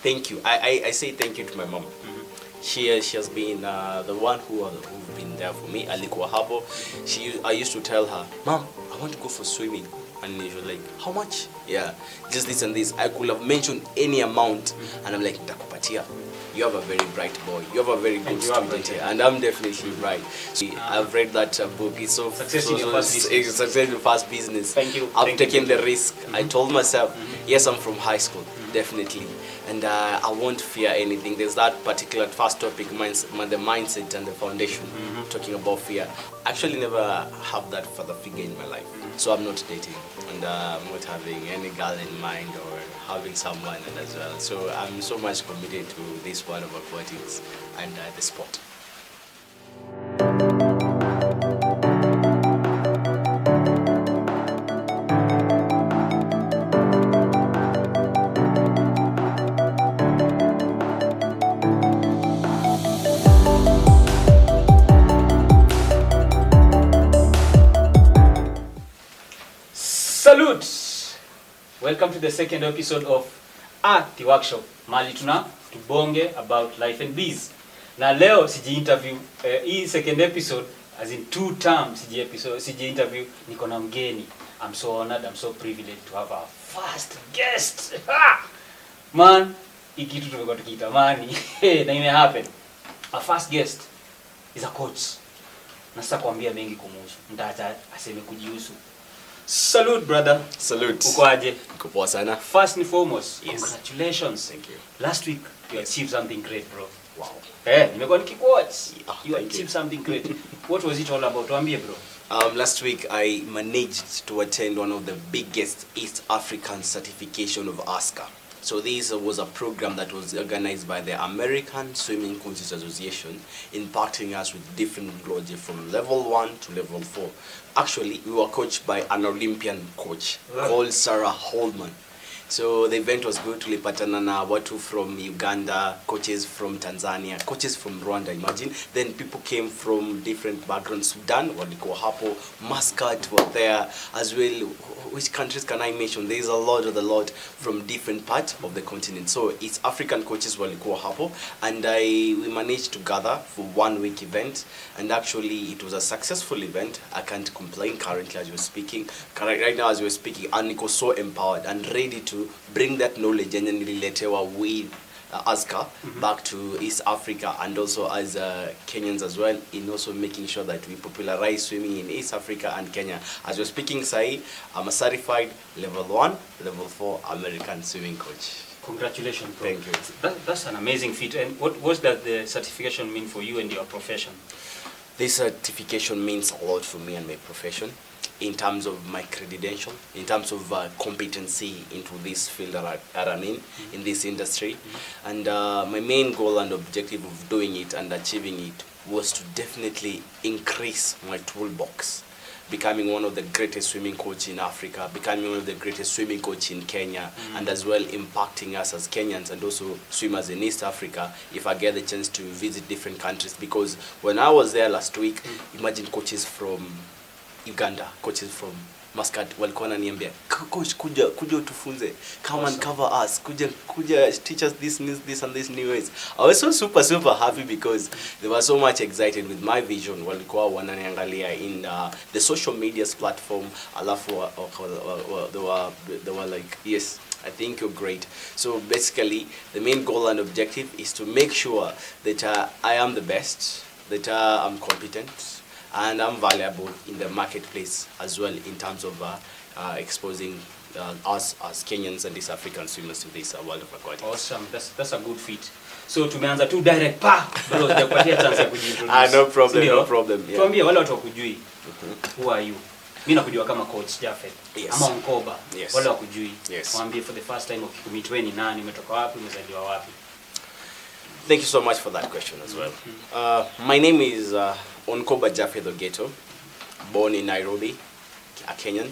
Thank you. I say thank you to my mom. She has been the one who's been there for me. Alikuwa hapo. I used to tell her, Mom, I want to go for swimming. And she was like, how much? Yeah, just this and this. I could have mentioned any amount. And I'm like, Takupatia, you have a very bright boy. You have a very good student here. And I'm definitely bright. So I've read that book. It's so Success in your fast business. Thank you. I've taken the risk. I told myself, yes, I'm from high school, definitely. And I won't fear anything. There's that particular first topic, the mindset and the foundation, talking about fear. I actually never have that father figure in my life. So I'm not dating, and I'm not having any girl in mind or having someone as well. So I'm so much committed to this world of aquatics and the sport. Salute! Welcome to the second episode of the workshop. Mali tubonge about life and biz. Na leo siji interview hii second episode as in 2 terms siji interview niko na mgeni. I'm so honored, I'm so privileged to have our first guest. Man, ikitu tumekuwa tukitamani na ime happen. Our first guest is a coach. Na sasa kuambia mengi kumuhusu. Ndata aseme kujihusu. Salute, brother. Salute. Uko aje? Uko poa sana. First and foremost, yes. Congratulations. Thank you. Last week you achieved something great, bro. Wow. Nimekuwa nikiquotes. You Thank achieved something great. What was it all about? Tuambie, bro. Last week I managed to attend one of the biggest East African certification of ASCA. So this was a program that was organized by the American Swimming Coaches Association, impacting us with different technology from level 1 to level 4. Actually, we were coached by an Olympian coach called Sarah Holman. So the event was good. Tulipatana na watu from Uganda, coaches from Tanzania, coaches from Rwanda, imagine. Then people came from different backgrounds. Sudan, walikuwa hapo, Muscat were there as well. Which countries can I mention? There is a lot from different parts of the continent. So it's African coaches walikuwa hapo, and we managed to gather for 1 week event, and actually it was a successful event. I can't complain currently as we're speaking. Right now as we're speaking, and Nico so empowered and ready to bring that knowledge and then relate with ASCA back to East Africa, and also as Kenyans as well, in also making sure that we popularize swimming in East Africa and Kenya. As we're speaking, Sai, I'm a certified level 1, level 4 American swimming coach. Congratulations, bro. Thank you. That's an amazing feat. And what does the certification mean for you and your profession? This certification means a lot for me and my profession, in terms of my credential, in terms of competency into this field that I'm in this industry. And my main goal and objective of doing it and achieving it was to definitely increase my toolbox, becoming one of the greatest swimming coaches in Africa, becoming one of the greatest swimming coaches in Kenya, and as well impacting us as Kenyans and also swimmers in East Africa if I get the chance to visit different countries. Because when I was there last week, imagine coaches from Uganda, coaches from Muscat walikuwa wananiambia, coach, kuja utufunze, come and cover us, kuja teach us this and this new ways. I was so super happy because they were so much excited with my vision. Walikuwa wananiangalia in the social media platform, alafu they were like, yes, I think you're great. So basically the main goal and objective is to make sure that I am the best, that I'm competent, and I'm valuable in the marketplace as well, in terms of exposing us as Kenyans and East African swimmers to this world of aquatics. Awesome, that's a good feat. So tumeanza tu direct bro, nitakupatia chance ya kujiintroduce. No problem. Yeah. Tuambie wale watu wakujui. Who are you? Mimi nakujua kama coach Japheth. Yes. Ama Onkoba. Yes. Wale wakujui. Yes. Waambie for the first time ukikumit wewe ni nani, umetoka wapi, umezaliwa wapi? Thank you so much for that question as well. My name is Onkoba Japheth Onkoba, born in Nairobi, a Kenyan,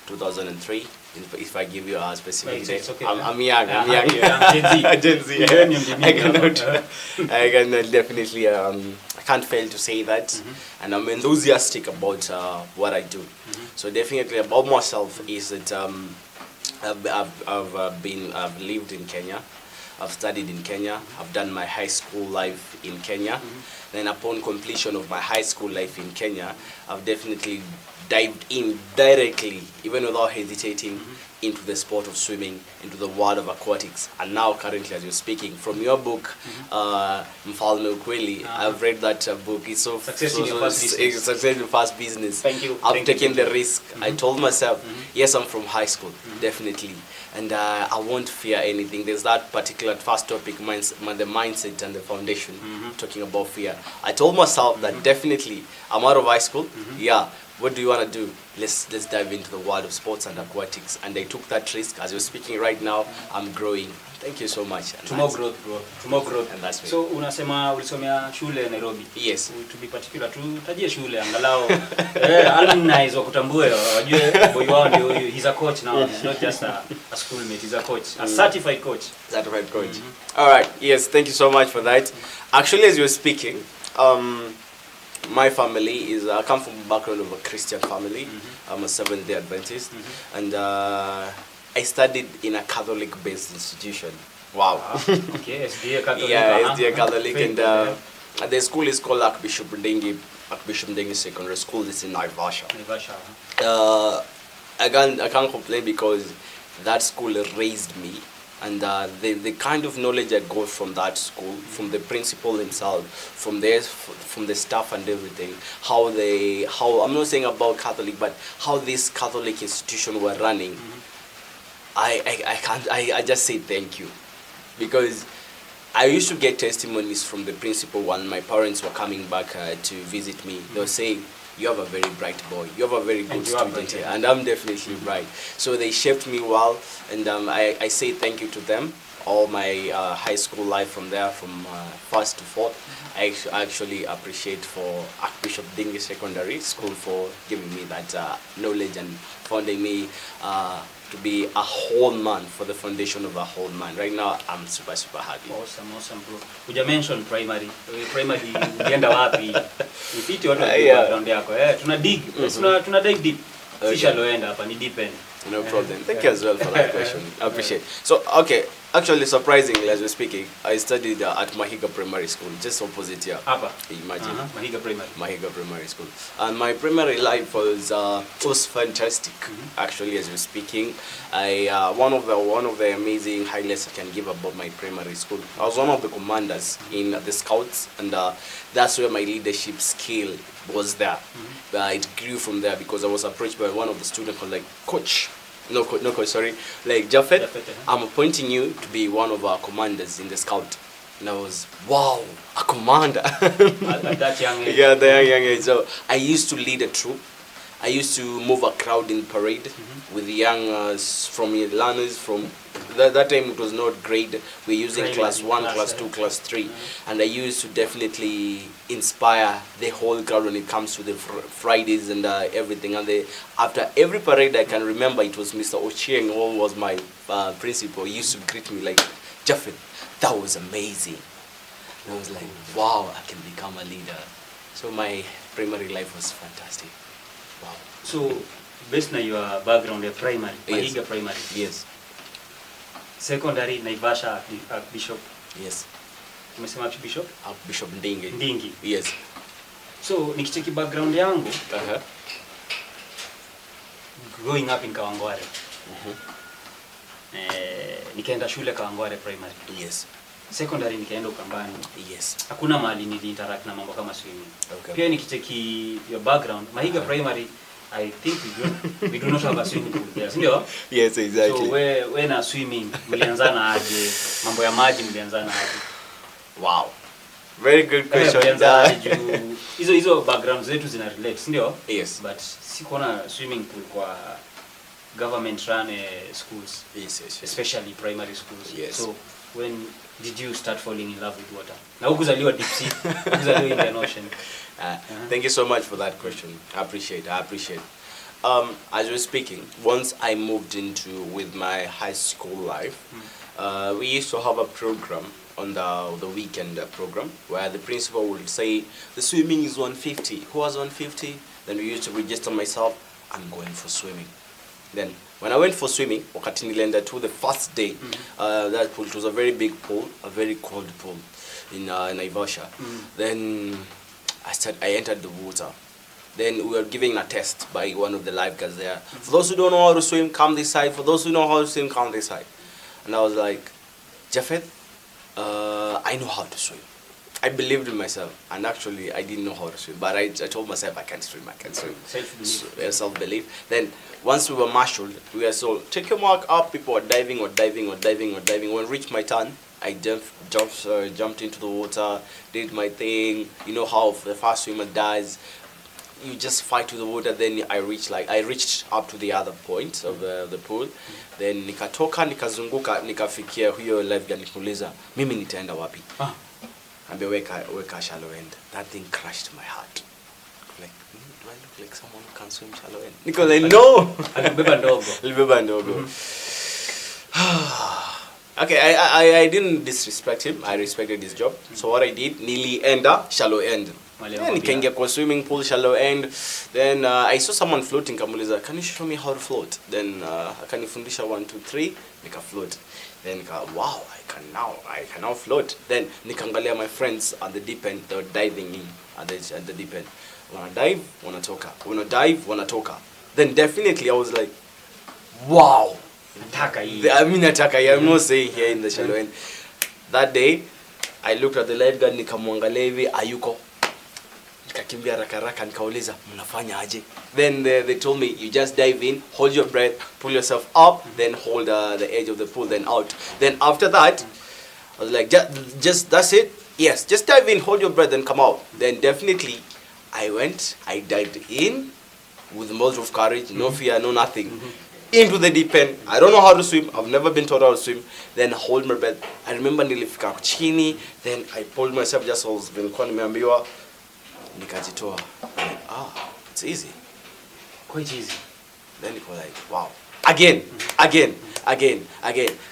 2003. If I give you a specific date, okay, I'm young. I'm young. Gen Z. I can definitely. I can't fail to say that, and I'm enthusiastic about what I do. So definitely about myself is that I've lived in Kenya. I've studied in Kenya. I've done my high school life in Kenya. Then upon completion of my high school life in Kenya, I've definitely dived in directly, even without hesitating, into the sport of swimming, into the world of aquatics. And now currently, as you're speaking, from your book, Mfalme Ukweli, I've read that book. It's so Success in your Fast Business. Success in Fast Business. Thank you. I've taken the risk. I told myself, yes, I'm from high school, definitely. And I won't fear anything. There's that particular first topic, the mindset and the foundation, talking about fear. I told myself that definitely I'm out of high school. Yeah, what do you want to do? Let's dive into the world of sports and aquatics. And I took that risk. As you're speaking right now, I'm growing. Thank you so much. And to more growth, bro. To more growth. And that's me. So unasema ulisomea shule Nairobi. Yes. To be particular, tutajie shule angalau alumni wa kutambue wajue boy wao ndio huyu. He's a coach now. He's not just a schoolmate. He's a coach, a certified coach. Certified coach. All right. Yes. Thank you so much for that. Actually, as you're speaking, my family is, I come from a background of a Christian family. I'm a Seventh-day Adventist. And I studied in a Catholic-based institution. Wow. Okay, SDA Catholic. Yeah, SDA Catholic. And the school is called Archbishop Ndingi Secondary School. It's in Naivasha. I can't complain because that school raised me. And the kind of knowledge I got from that school, from the principal himself, from the staff and everything, how I'm not saying about Catholic, but how this Catholic institution were running, I just say thank you, because I used to get testimonies from the principal when my parents were coming back to visit me. They were saying, you have a very bright boy, you have a very good student here, and I'm definitely bright. So they shaped me well, and I say thank you to them. All my high school life from there, from first to fourth, I actually appreciate for Archbishop Ndingi Secondary School for giving me that knowledge and founding me to be a whole man, for the foundation of a whole man. Right now, I'm super happy. Awesome, bro. Uja mention primary. Primary, ulienda wapi? Ifiti watu background yako. Tuna dig deep. Sisha loenda hapa, ni deep end. No problem. Thank you as well for that question. I appreciate. So, okay. Actually, surprisingly, as we're speaking, I studied at Mahiga Primary School, just opposite here. Apa? Imagine. Mahiga Primary. Mahiga Primary School. And my primary life was fantastic. Actually, as we're speaking, one of the amazing highlights I can give about my primary school. I was one of the commanders in the Scouts, and that's where my leadership skill was there. It grew from there because I was approached by one of the students called, like, Coach. No coach, sorry. Like, Japheth, I'm appointing you to be one of our commanders in the Scout. And I was, wow, a commander. At that young age. Yeah, that young age. So I used to lead a troop. I used to move a crowd in parade with the young from learners from that time. It was not grade. We're using class 1, class 2, class 3, and I used to definitely inspire the whole crowd when it comes to the Fridays and everything. And after every parade, I can remember it was Mr. Ochieng, who was my principal. He used to greet me like, Japheth, that was amazing. And I was like, wow, I can become a leader. So my primary life was fantastic. Wow. So, based on your background, your primary, Mahiga Primary. Yes. Secondary, Naivasha, Archbishop. Yes. Umesema Archbishop? Archbishop Ndingi. Ndingi. Yes. So, nikicheki background yangu, growing up in Kawangware. Nikaenda shule Kawangware Primary. Yes. Secondary nikaenda Ukambani. Yes. Hakuna mahali niliinteract na mambo kama swimming. Okay. Pia nikicheki your background, Mahiga Primary, I think we do not have a swimming pool there. Sindio? Yes, exactly. So we na swimming, mlianzana aje? Mambo ya maji mlianzana aje? Wow. Very good question. Hizo backgrounds zetu zina relate, sindio? Yes. But sikuona swimming pool kwa government run schools. Yes. Especially primary schools. Yes. So when did you start falling in love with water? Na ukuzaliwa deep sea, ukuzaliwa Indian Ocean. Thank you so much for that question. I appreciate. As we're speaking, once I moved into with my high school life, we used to have a program on the weekend program where the principal would say the swimming is 150. Who has 150? Then we used to register myself. I'm going for swimming. Then When I went for swimming, wakati nilienda to the first day, that pool, it was a very big pool, a very cold pool in Naivasha. Then I entered the water. Then we were giving a test by one of the lifeguards there. For those who don't know how to swim, come this side. For those who know how to swim, come this side. And I was like, Japheth, I know how to swim. I believed in myself, and actually I didn't know how to swim, but I told myself I can swim. Self-belief. Self-belief. Then once we were marshaled, we were so, take your mark up. People were diving. When it reached my turn, I jumped into the water, did my thing. You know how the fast swimmer does. You just fight with the water. Then I reached up to the other point of the pool. Then nikatoka, nikazunguka, nikafikia huyo lifeguard, nikuuliza mimi nitaenda wapi? And weka shallow end. That thing crushed my heart. Like, do I look like someone who can swim shallow end? Because I know. Alibeba ndogo. Okay, I didn't disrespect him. I respected his job. So what I did, nilienda shallow end. Then nikaingia kwa swimming pool shallow end. Then I saw someone floating. Kamuliza, can you show me how to float? Then akanifundisha 1, 2, 3. Nika float. Then wow, I can now float. Then nikaangalia my friends at the deep end. They were diving in at the deep end. Wanna dive, wanatoka. Wanna dive, wanatoka. Then definitely I was like, wow. I'm not saying here in the shallow end. That day, I looked at the lifeguard, nikamwangalia hivi, ayuko. Nikakimbia haraka nikauliza, mnafanya aje? Then they told me, you just dive in, hold your breath, pull yourself up, then hold the edge of the pool, then out. Then after that, I was like, just that's it? Yes, just dive in, hold your breath, then come out. Then definitely, I dived in with most of courage, no fear, no nothing. Into the deep end. I don't know how to swim. I've never been taught how to swim. Then hold my breath. I remember nilifika chini. Then I pulled myself just so nilikuwa nimeambiwa nikajitoa. It's easy. Quite easy. Then it was like, wow. Again.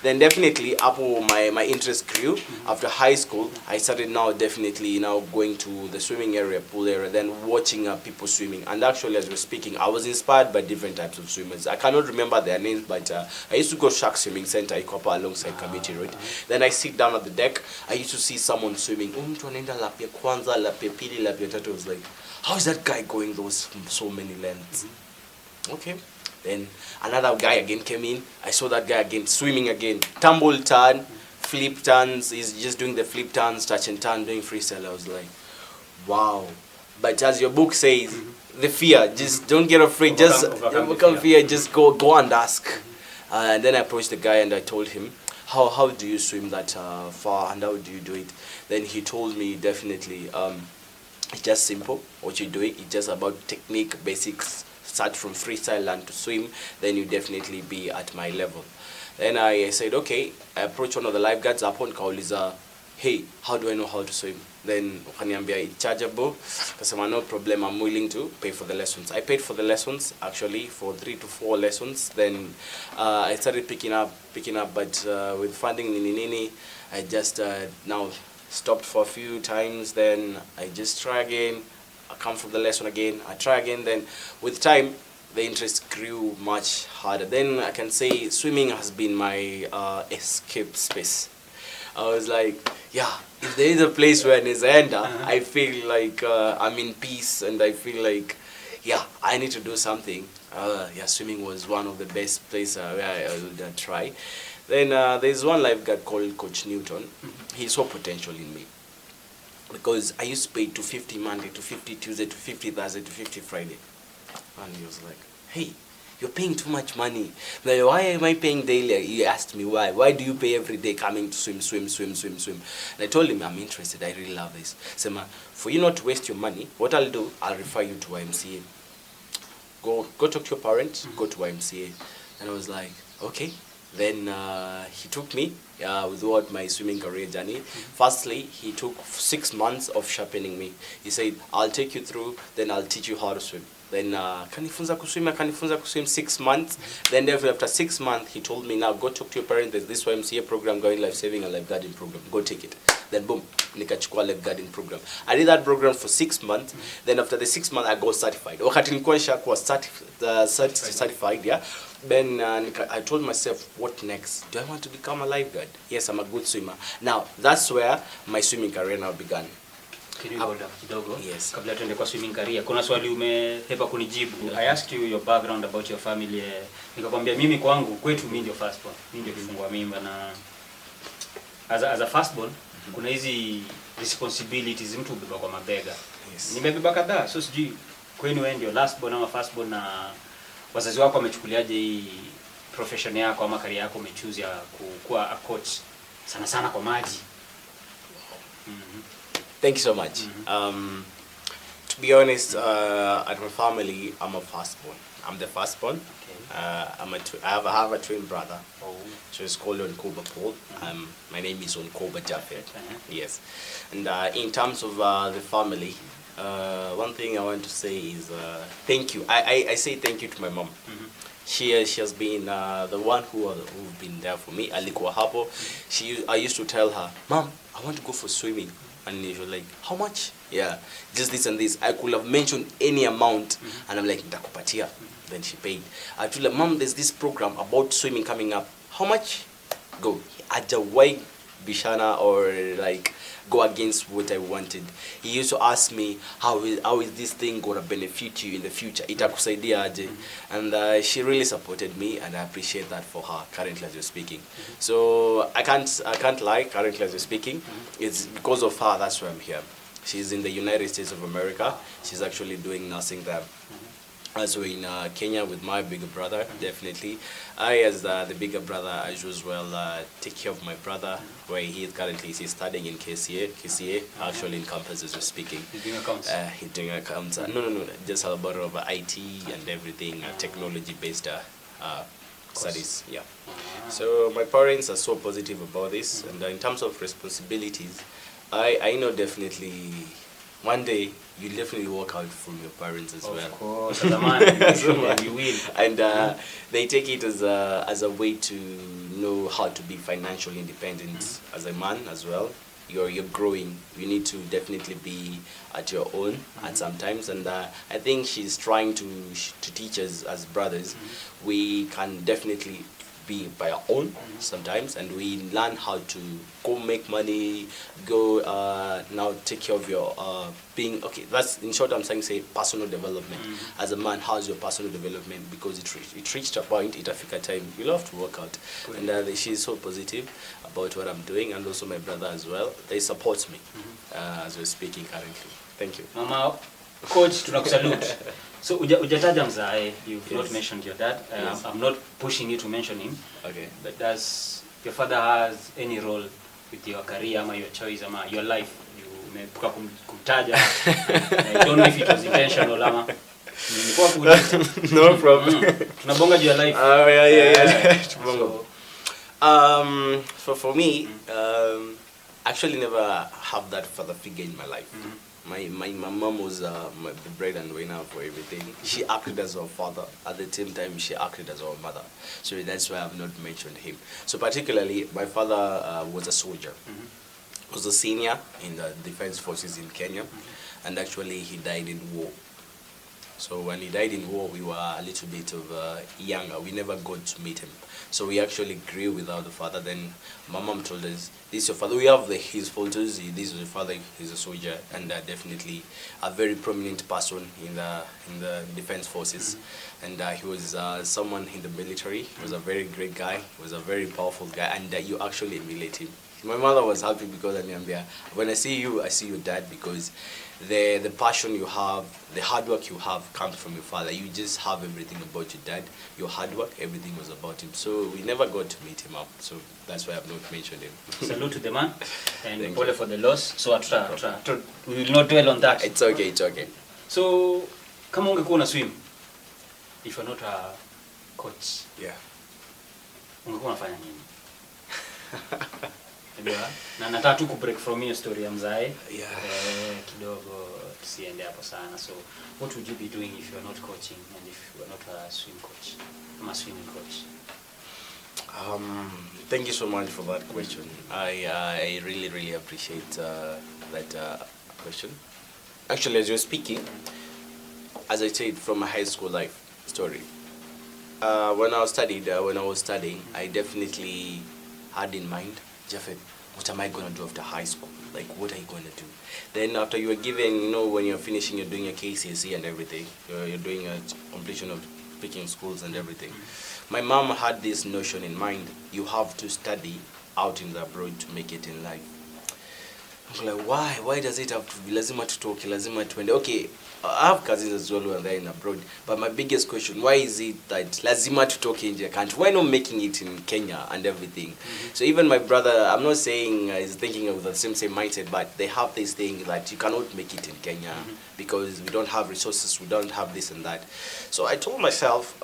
Then definitely my interest grew. After high school, I started now definitely going to the swimming area, pool area, then watching people swimming. And actually, as we're speaking, I was inspired by different types of swimmers. I cannot remember their names, but I used to go Shark Swimming Center, Ikopa, alongside Committee Road. Then I sit down at the deck. I used to see someone swimming. Mtu anaenda lap ya kwanza, lap ya pili, lap ya tatu. I was like, how is that guy going those so many lengths? Okay. Then another guy again came in. I saw that guy again swimming again. Tumble turn, flip turns. He's just doing the flip turns, touch and turn, doing freestyle. I was like, wow. But as your book says, the fear, just don't get afraid. Just overcome fear. Just go and ask. And then I approached the guy and I told him, how do you swim that far and how do you do it? Then he told me definitely, it's just simple. What you're doing, it's just about technique, basics. Start from freestyle, learn to swim, then you definitely be at my level. Then I said, okay. I approached one of the lifeguards upon kauliza, hey, how do I know how to swim? Then wakaniambia it's chargeable. Kasema no problem, I'm willing to pay for the lessons. I paid for the lessons actually for 3 to 4 lessons. Then I started picking up, but with funding nini, I just now stopped for a few times. Then I just try again. I come from the lesson again, I try again. Then with time, the interest grew much harder. Then I can say swimming has been my escape space. I was like, yeah, if there is a place where Nizaenda, I feel like I'm in peace and I feel like, yeah, I need to do something. Swimming was one of the best places where I would try. Then there's one lifeguard called Coach Newton. He saw potential in me. Because I used to pay 250 Monday, 250 Tuesday, 250 Thursday, 250 Friday. And he was like, hey, you're paying too much money. Like, why am I paying daily? He asked me why. Why do you pay every day coming to swim? And I told him, I'm interested. I really love this. So, for you not to waste your money, what I'll do, I'll refer you to YMCA. Go talk to your parents, go to YMCA. And I was like, okay. Then he took me throughout my swimming career journey. Firstly, he took 6 months of sharpening me. He said, I'll take you through, then I'll teach you how to swim. Then kanifunza kuswim 6 months. Then after 6 months, he told me, now go talk to your parents. There's this YMCA program going, life saving and lifeguarding program. Go take it. Then boom, nikachukua lifeguarding program. I did that program for 6 months. Then after the 6 months, I got certified. Wakati nilikuwa nishakuwa certified, yeah. Then I told myself, what next? Do I want to become a lifeguard? Yes, I'm a good swimmer. Now, that's where my swimming career now began. Kidogo. Yes. Kabla tuende kwa swimming career, kuna swali umehepa kunijibu. I asked you your background about your family. Nikakwambia mimi kwangu kwetu mimi ndio firstborn. Mimi ndio kifungua mimba na as a firstborn kuna hizi responsibilities mtu ubeba kwa mabega. Yes. Nimebeba kadhaa, so sijui kwenu wewe ndio lastborn ama firstborn, na wazazi wako wamechukuliaje hii profession yako ama career yako umechoose ya kuwa a coach sana kwa maji? Thank you so much. To be honest, at my family, I'm a firstborn. I'm the firstborn. Okay. I have a twin brother. Oh. So it's called Onkoba O. My name is Onkoba Japheth. Yes. And in terms of the family, one thing I want to say is thank you. I say thank you to my mom. She has been the one who've been there for me. Alikuwa hapo. I used to tell her, Mom, I want to go for swimming. And she was like, how much? Yeah, just this and this. I could have mentioned any amount, and I'm like, nitakupatia. Then she paid. I told her, Mom, there's this program about swimming coming up. How much? Go. Ajawai bishana or like go against what I wanted. He used to ask me, how is this thing gonna benefit you in the future? Itakusaidia aje? And she really supported me, and I appreciate that for her currently as you're speaking. So I can't lie, currently as you're speaking. It's because of her that's why I'm here. She's in the United States of America. She's actually doing nursing there. Also in Kenya with my bigger brother, definitely. I, as the bigger brother, as usual, take care of my brother, where he is currently studying in KCA, actually in campus as we're speaking. He's doing accounts? He's doing accounts. No, just a lot of IT and everything, technology-based studies. Yeah. So my parents are so positive about this, and in terms of responsibilities, I know definitely one day you definitely walk out from your parents as well. Of course, as a man, you will. And they take it as a way to know how to be financially independent as a man as well. You're growing. You need to definitely be at your own at sometimes. And I think she's trying to teach us as brothers. We can definitely be by our own sometimes, and we learn how to go make money, go now take care of your being okay. That's in short. I'm saying say personal development. As a man, how's your personal development? Because it reached a point, it affected time. You'll have to work out. And she's so positive about what I'm doing, and also my brother as well. They support me as we're speaking currently. Thank you, Mama. Coach, tunakusalute. So ujataja mzae, you've not mentioned your dad. Yes. I'm not pushing you to mention him. Okay. But does your father has any role with your career, ama your choice, ama your life? You umepuka kumtaja. I don't know if it was intentional ama. No problem. Tunabonga juu ya life. Oh yeah. So for me, actually never have that father figure in my life. My mom was the bread and winner for everything. She acted as our father. At the same time, she acted as our mother. So that's why I've not mentioned him. So particularly, my father was a soldier. Was a senior in the defense forces in Kenya. And actually, he died in war. So when he died in war, we were a little bit of younger. We never got to meet him. So we actually grew without the father. Then my mom told us, this is your father. We have his photos. This is your father. He's a soldier, and definitely a very prominent person in the defense forces. And he was someone in the military. He was a very great guy. He was a very powerful guy, and you actually emulate him. My mother was happy because when I see you, I see your dad, because the passion you have, the hard work you have comes from your father. You just have everything about your dad. Your hard work, everything was about him. So we never got to meet him up. So that's why I've not mentioned him. Salute to the man, and apologize for the loss. So we will not dwell on that. It's okay. So, kama ungekuwa una swim, if you're not a coach, ungekuwa unafanya nini? Na nataka tu ku break from your story ya mzae. Kidogo tusiende hapo sana. So what would you be doing if you are not coaching and if you are not a swim coach? I'm a swimming coach. Thank you so much for that question. I really appreciate that question. Actually, as you're speaking, as I said, from my high school life story, when I was studying, I definitely had in mind, Japheth, what am I going to do after high school? Like, what are you going to do? Then after you are given, when you're finishing, you're doing your KCSE and everything, you're doing a completion of picking schools and everything. My mom had this notion in mind, you have to study out in the abroad to make it in life. I'm like, why? Why does it have to be lazima tutoke, lazima tuende? Okay, I have cousins as well who are there in abroad, but my biggest question, why is it that lazima tutoke in the country? Why not making it in Kenya and everything? So even my brother, I'm not saying he's thinking of the same mindset, but they have this thing that you cannot make it in Kenya because we don't have resources, we don't have this and that. So I told myself,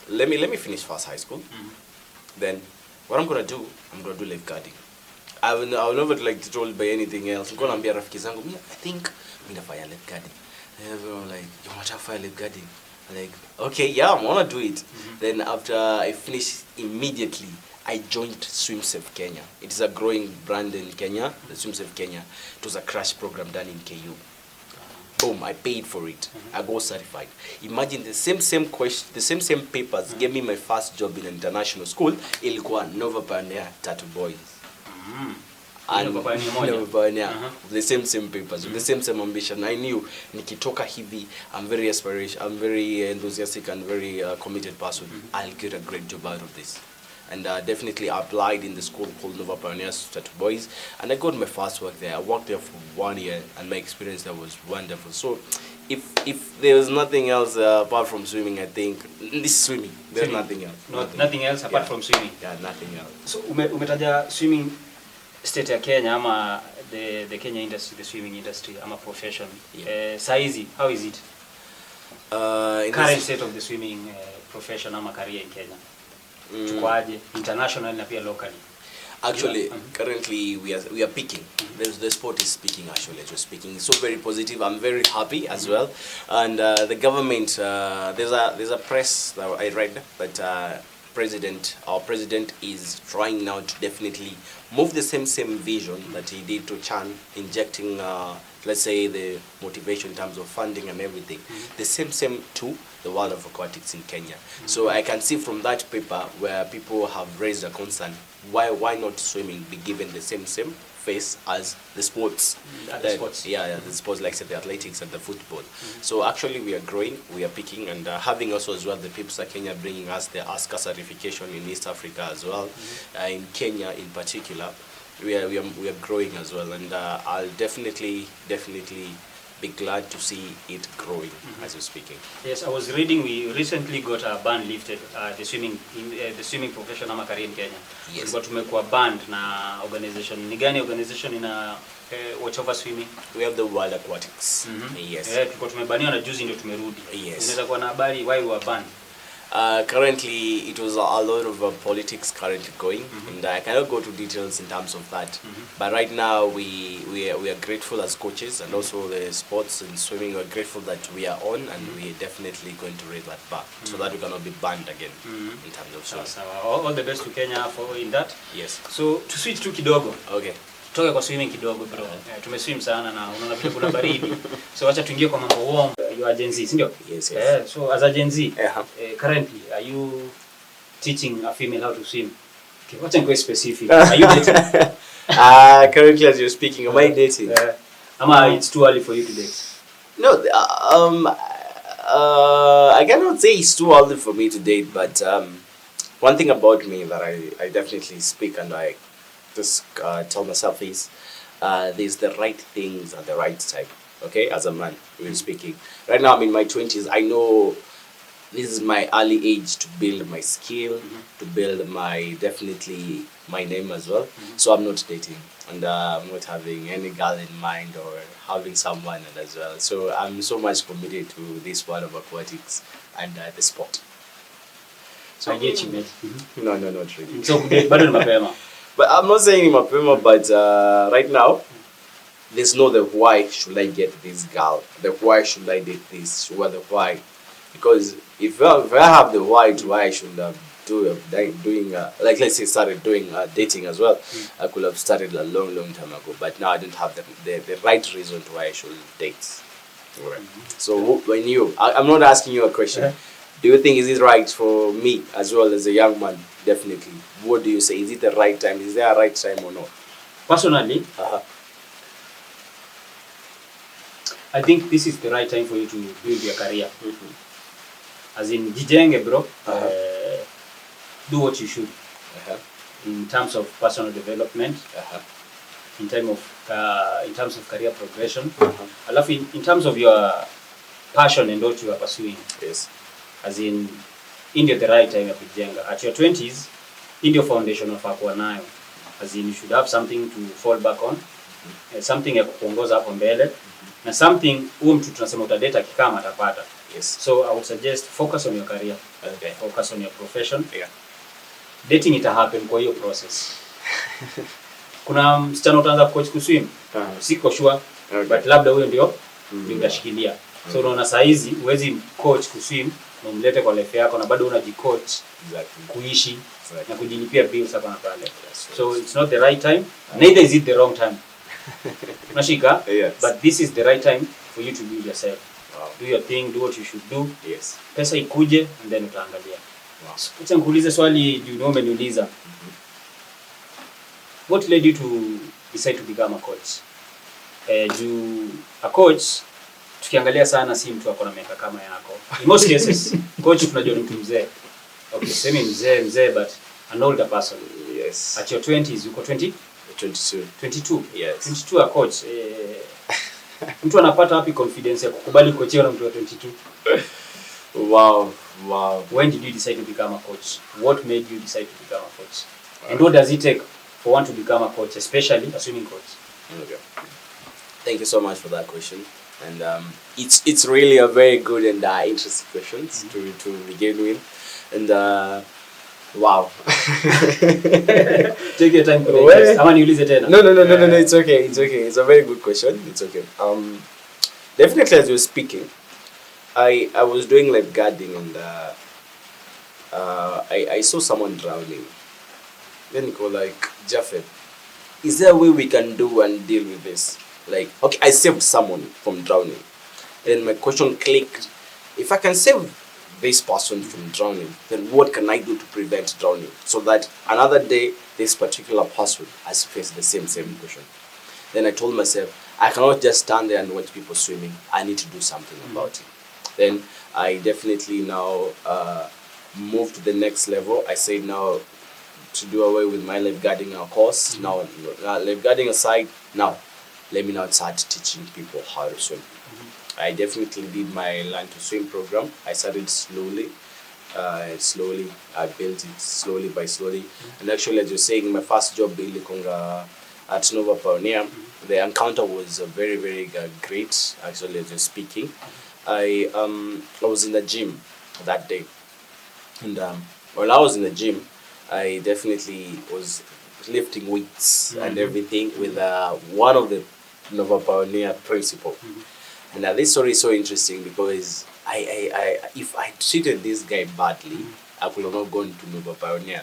let me finish first high school. Then what I'm gonna do do lifeguarding. I will never like told by anything else. I'm gonna be a rafiki zangu. I think I'm gonna fire lifeguarding. Everyone like, you want to fire lifeguarding? I'm like, okay, yeah, I wanna do it. Then after I finished, immediately I joined Swim Safe Kenya. It is a growing brand in Kenya, the Swim Safe Kenya. It was a crash program done in KU. Boom, I paid for it. I got certified. Imagine the same question, the same papers gave me my first job in an international school. Ilikuwa Nova Pioneer Tattoo Boys. And Nova Pioneer, the same papers, with the same ambition. I knew nikitoka hivi, I'm very enthusiastic and very committed person. I'll get a great job out of this. And definitely applied in the school called Nova Pioneers Tattoo Boys, and I got my first work there. I worked there for 1 year, and my experience there was wonderful. So, if there was nothing else apart from swimming, I think this swimming. There's nothing else. Nothing else apart from swimming. Yeah, nothing else. So umetaja swimming state ya Kenya ama the Kenya industry, the swimming industry ama profession. Saizi, how is it? Current state of the swimming profession ama career in Kenya. Tukwaje international na pia locally. Actually, currently we are picking. The sport is speaking actually. Just speaking. It's so very positive. I'm very happy as well. And the government, there's a press that I read that our president is trying now to definitely move the same vision that he did to Chan, injecting let's say the motivation in terms of funding and everything. The same to the world of aquatics in Kenya. So I can see from that paper where people have raised a concern, why not swimming be given the same face as the sports? The sports like say the athletics and the football. So actually we are growing, we are picking, and having also as well the PIPSA Kenya bringing us the ASCA certification in East Africa as well, in Kenya in particular. We are growing as well, and I'll definitely be glad to see it growing as you're speaking. Yes, I was reading we recently got a ban lifted, the swimming profession ama career in Kenya. Yes. But tumekuwa banned na organization. Ni gani organization ina watch over swimming? We have the World Aquatics. Yes. Tulikuwa tumebaniwa na juzi ndio tumerudi. Yes. Unaweza kuwa na habari why we were banned? Currently, it was a lot of politics currently going, and I cannot go to details in terms of that. But right now, we are grateful as coaches, and also the sports and swimming. We're grateful that we are on, and we're definitely going to raise that bar so that we cannot be banned again in terms of swimming. All the best to Kenya for in that. Yes. So to switch to kidogo. Okay. Tutoke kwa swimming kidogo bro. Tumeswim sana na unaona vile kuna baridi. So acha tuingie kwa mambo warm. You are Gen Z, si ndio? Yes. So as a Gen Z, currently are you teaching a female how to swim? Okay, what's go specific? Are you dating? Currently as you're speaking, am I dating? It's too early for you to date. No, I cannot say it's too early for me to date, but one thing about me that I definitely speak and I just tell myself is there's the right things at the right time. Okay, as a man, we're speaking. Right now I'm in my 20s. I know this is my early age to build my skill, to build definitely my name as well. So I'm not dating, and I'm not having any girl in mind or having someone as well. So I'm so much committed to this part of aquatics and the sport. So I get you, mate. No, not really. So bado ni mapema. But I'm not saying mapema, but right now, there's no the why should I get this girl, the why should I date this, what the why, because if I have the why to why I should doing like let's say started doing dating as well, I could have started a long time ago, but now I don't have the right reason to why I should date. Right. So when I'm not asking you a question. Do you think is it right for me as well as a young man? Definitely. What do you say? Is it the right time? Is there a right time or not? Personally, I think this is the right time for you to build your career. As in, jijenge bro. Do what you should. In terms of personal development. In terms of career progression. In terms of your passion and what you are pursuing. Yes. As in ndio the right time ya kujenga. At your 20s, ndio foundation of kuwa nayo. As in you should have something to fall back on. Something ya kuongoza hapo mbele. Na something mtu tunasema utadate kikama atapata. Yes. So I would suggest focus on your career. Okay. Focus on your profession. Yeah. Dating ita happen kwa hiyo process. Kuna msichana utaanza coach kuswim. Siko sure. Okay. But labda huyo ndio utashikilia. So unaona saa hizi huwezi coach kuswim na umlete kwa life yako na bado unajicoach kuishi na kujilipia bills hapa na pale. So it's not the right time, neither is it the wrong time. Unashika? Yes. But this is the right time for you to build yourself. Wow. Do your thing, do what you should do. Yes. Pesa ikuje and then utaangalia. Wow. Acha nikuulize swali juu umeniuliza. What led you to decide to become a coach? A coach tukiangalia sana si mtu akona miaka kama yako. In most cases, coach tunajua ni mtu mzee. Okay, semi mzee but an older person. Yes. At your 20s, uko 20? 22. 22? Yes. 22 a coach. Mtu anapata wapi confidence ya kukubali kuochewa na mtu wa 22? Wow. When did you decide to become a coach? What made you decide to become a coach? And what does it take for one to become a coach, especially a swimming coach? Okay. Thank you so much for that question. And it's really a very good and interesting questions to begin with. And wow. Take your time. No, it's okay. It's a very good question. It's okay. Definitely as you were speaking, I was doing lifeguarding and I saw someone drowning. Then I go like, Japheth, is there a way we can do and deal with this? Like, okay, I saved someone from drowning. Then my question clicked. If I can save this person from drowning, then what can I do to prevent drowning? So that another day, this particular person has faced the same question. Then I told myself, I cannot just stand there and watch people swimming. I need to do something about it. Then I definitely now moved to the next level. I said now to do away with my lifeguarding course. Now, lifeguarding aside, now let me now start teaching people how to swim. I definitely did my Learn to Swim program. I started slowly. I built it slowly by slowly. And actually, as you're saying, my first job at Nova Pioneer, the encounter was very, very great. Actually, as you're speaking, I was in the gym that day, and while I was in the gym, I definitely was lifting weights and everything with one of the Nova Pioneer principal. And this story is so interesting because if I treated this guy badly, I could have not gone to Nova Pioneer.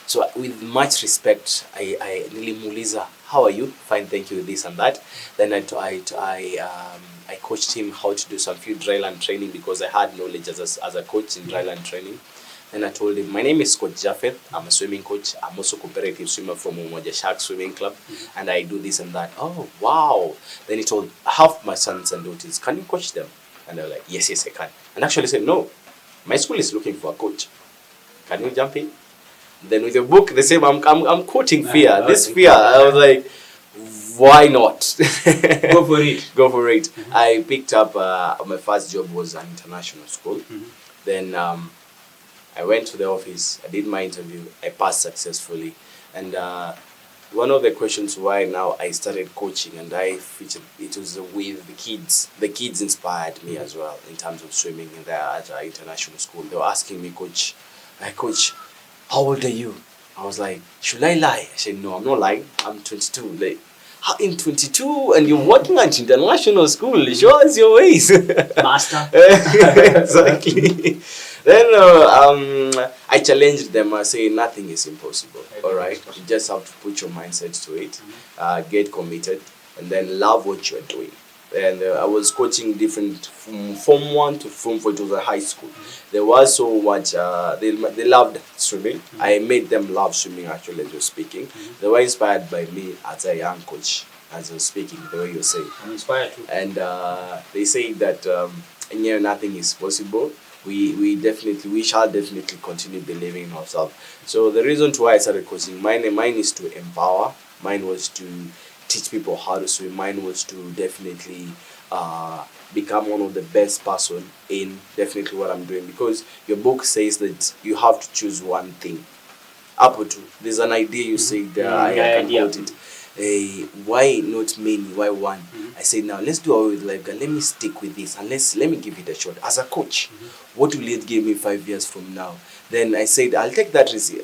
So with much respect, I nilimuuliza, how are you? Fine, thank you, this and that. Then I coached him how to do some few dryland training because I had knowledge as a coach in dryland training. And I told him, my name is Coach Japheth. I'm a swimming coach. I'm also a cooperative swimmer from Umoja Shark Swimming Club. And I do this and that. Oh, wow. Then he told, I have my sons and daughters. Can you coach them? And they were like, yes, I can. And actually said, no, my school is looking for a coach. Can you jump in? Then with the book, the same, I'm quoting fear. This fear, I was like, why not? Go for it. Go for it. I picked up, my first job was an international school. Then I went to the office, I did my interview, I passed successfully. And one of the questions why now I started coaching and I featured, it was with the kids. The kids inspired me as well in terms of swimming in there at our international school. They were asking me, Coach, how old are you? I was like, should I lie? I said, no, I'm not lying. I'm 22. Like, In 22 and you're working at international school, show us your ways. Master. Exactly. Then I challenged them. I say nothing is impossible. All right, you just have to put your mindset to it, get committed, and then love what you're doing. And I was coaching different from Form 1 to Form 4. It was a high school. There was so much, they loved swimming. I made them love swimming actually as you're speaking. They were inspired by me as a young coach as you're speaking, the way you say. I'm inspired too. And they say that nothing is possible. We shall definitely continue believing in ourselves. So the reason why I started coaching, mine is to empower. Mine was to teach people how to swim. Mine was to definitely become one of the best person in definitely what I'm doing, because your book says that you have to choose one thing. Up or two. There's an idea you say there. I can quote it. Why not many? Why one? I say now let's do away with lifeguard. Let me stick with this and let me give it a shot. As a coach, what will it give me 5 years from now? Then I said I'll take that risk.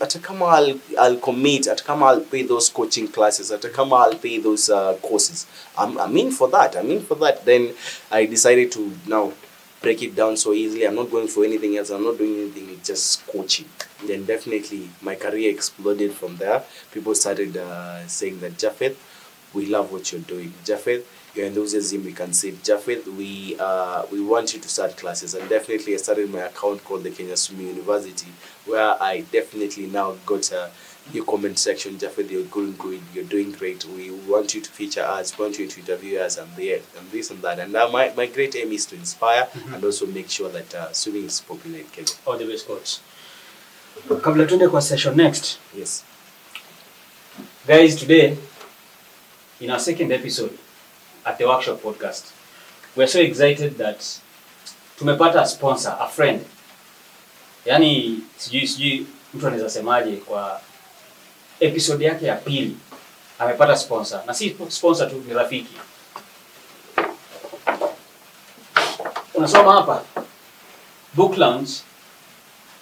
I'll commit. I'll pay those coaching classes. I'll pay those courses. I'm in for that. Then I decided to now break it down so easily. I'm not going for anything else. I'm not doing anything. It's just coaching. Then definitely my career exploded from there. People started saying that, Japheth, we love what you're doing. Japheth, your enthusiasm, we can see it. Japheth, we want you to start classes. And definitely I started my account called the Kenya Swimming University, where I definitely now got your comment section. Japheth, you're doing good, you're doing great. We want you to feature us, want you to interview us, and this and that. And now my great aim is to inspire and also make sure that swimming is popular in Kenya. All the best, coach. Kabla tuende kwa session next. Yes. Guys, today in our second episode at the Workshop podcast, we're so excited that tumepata a sponsor, a friend. Yani sijui mtu anaweza semaje, kwa episode yake ya pili amepata sponsor. Na si sponsor tu, ni rafiki. Unasoma hapa, Book Lounge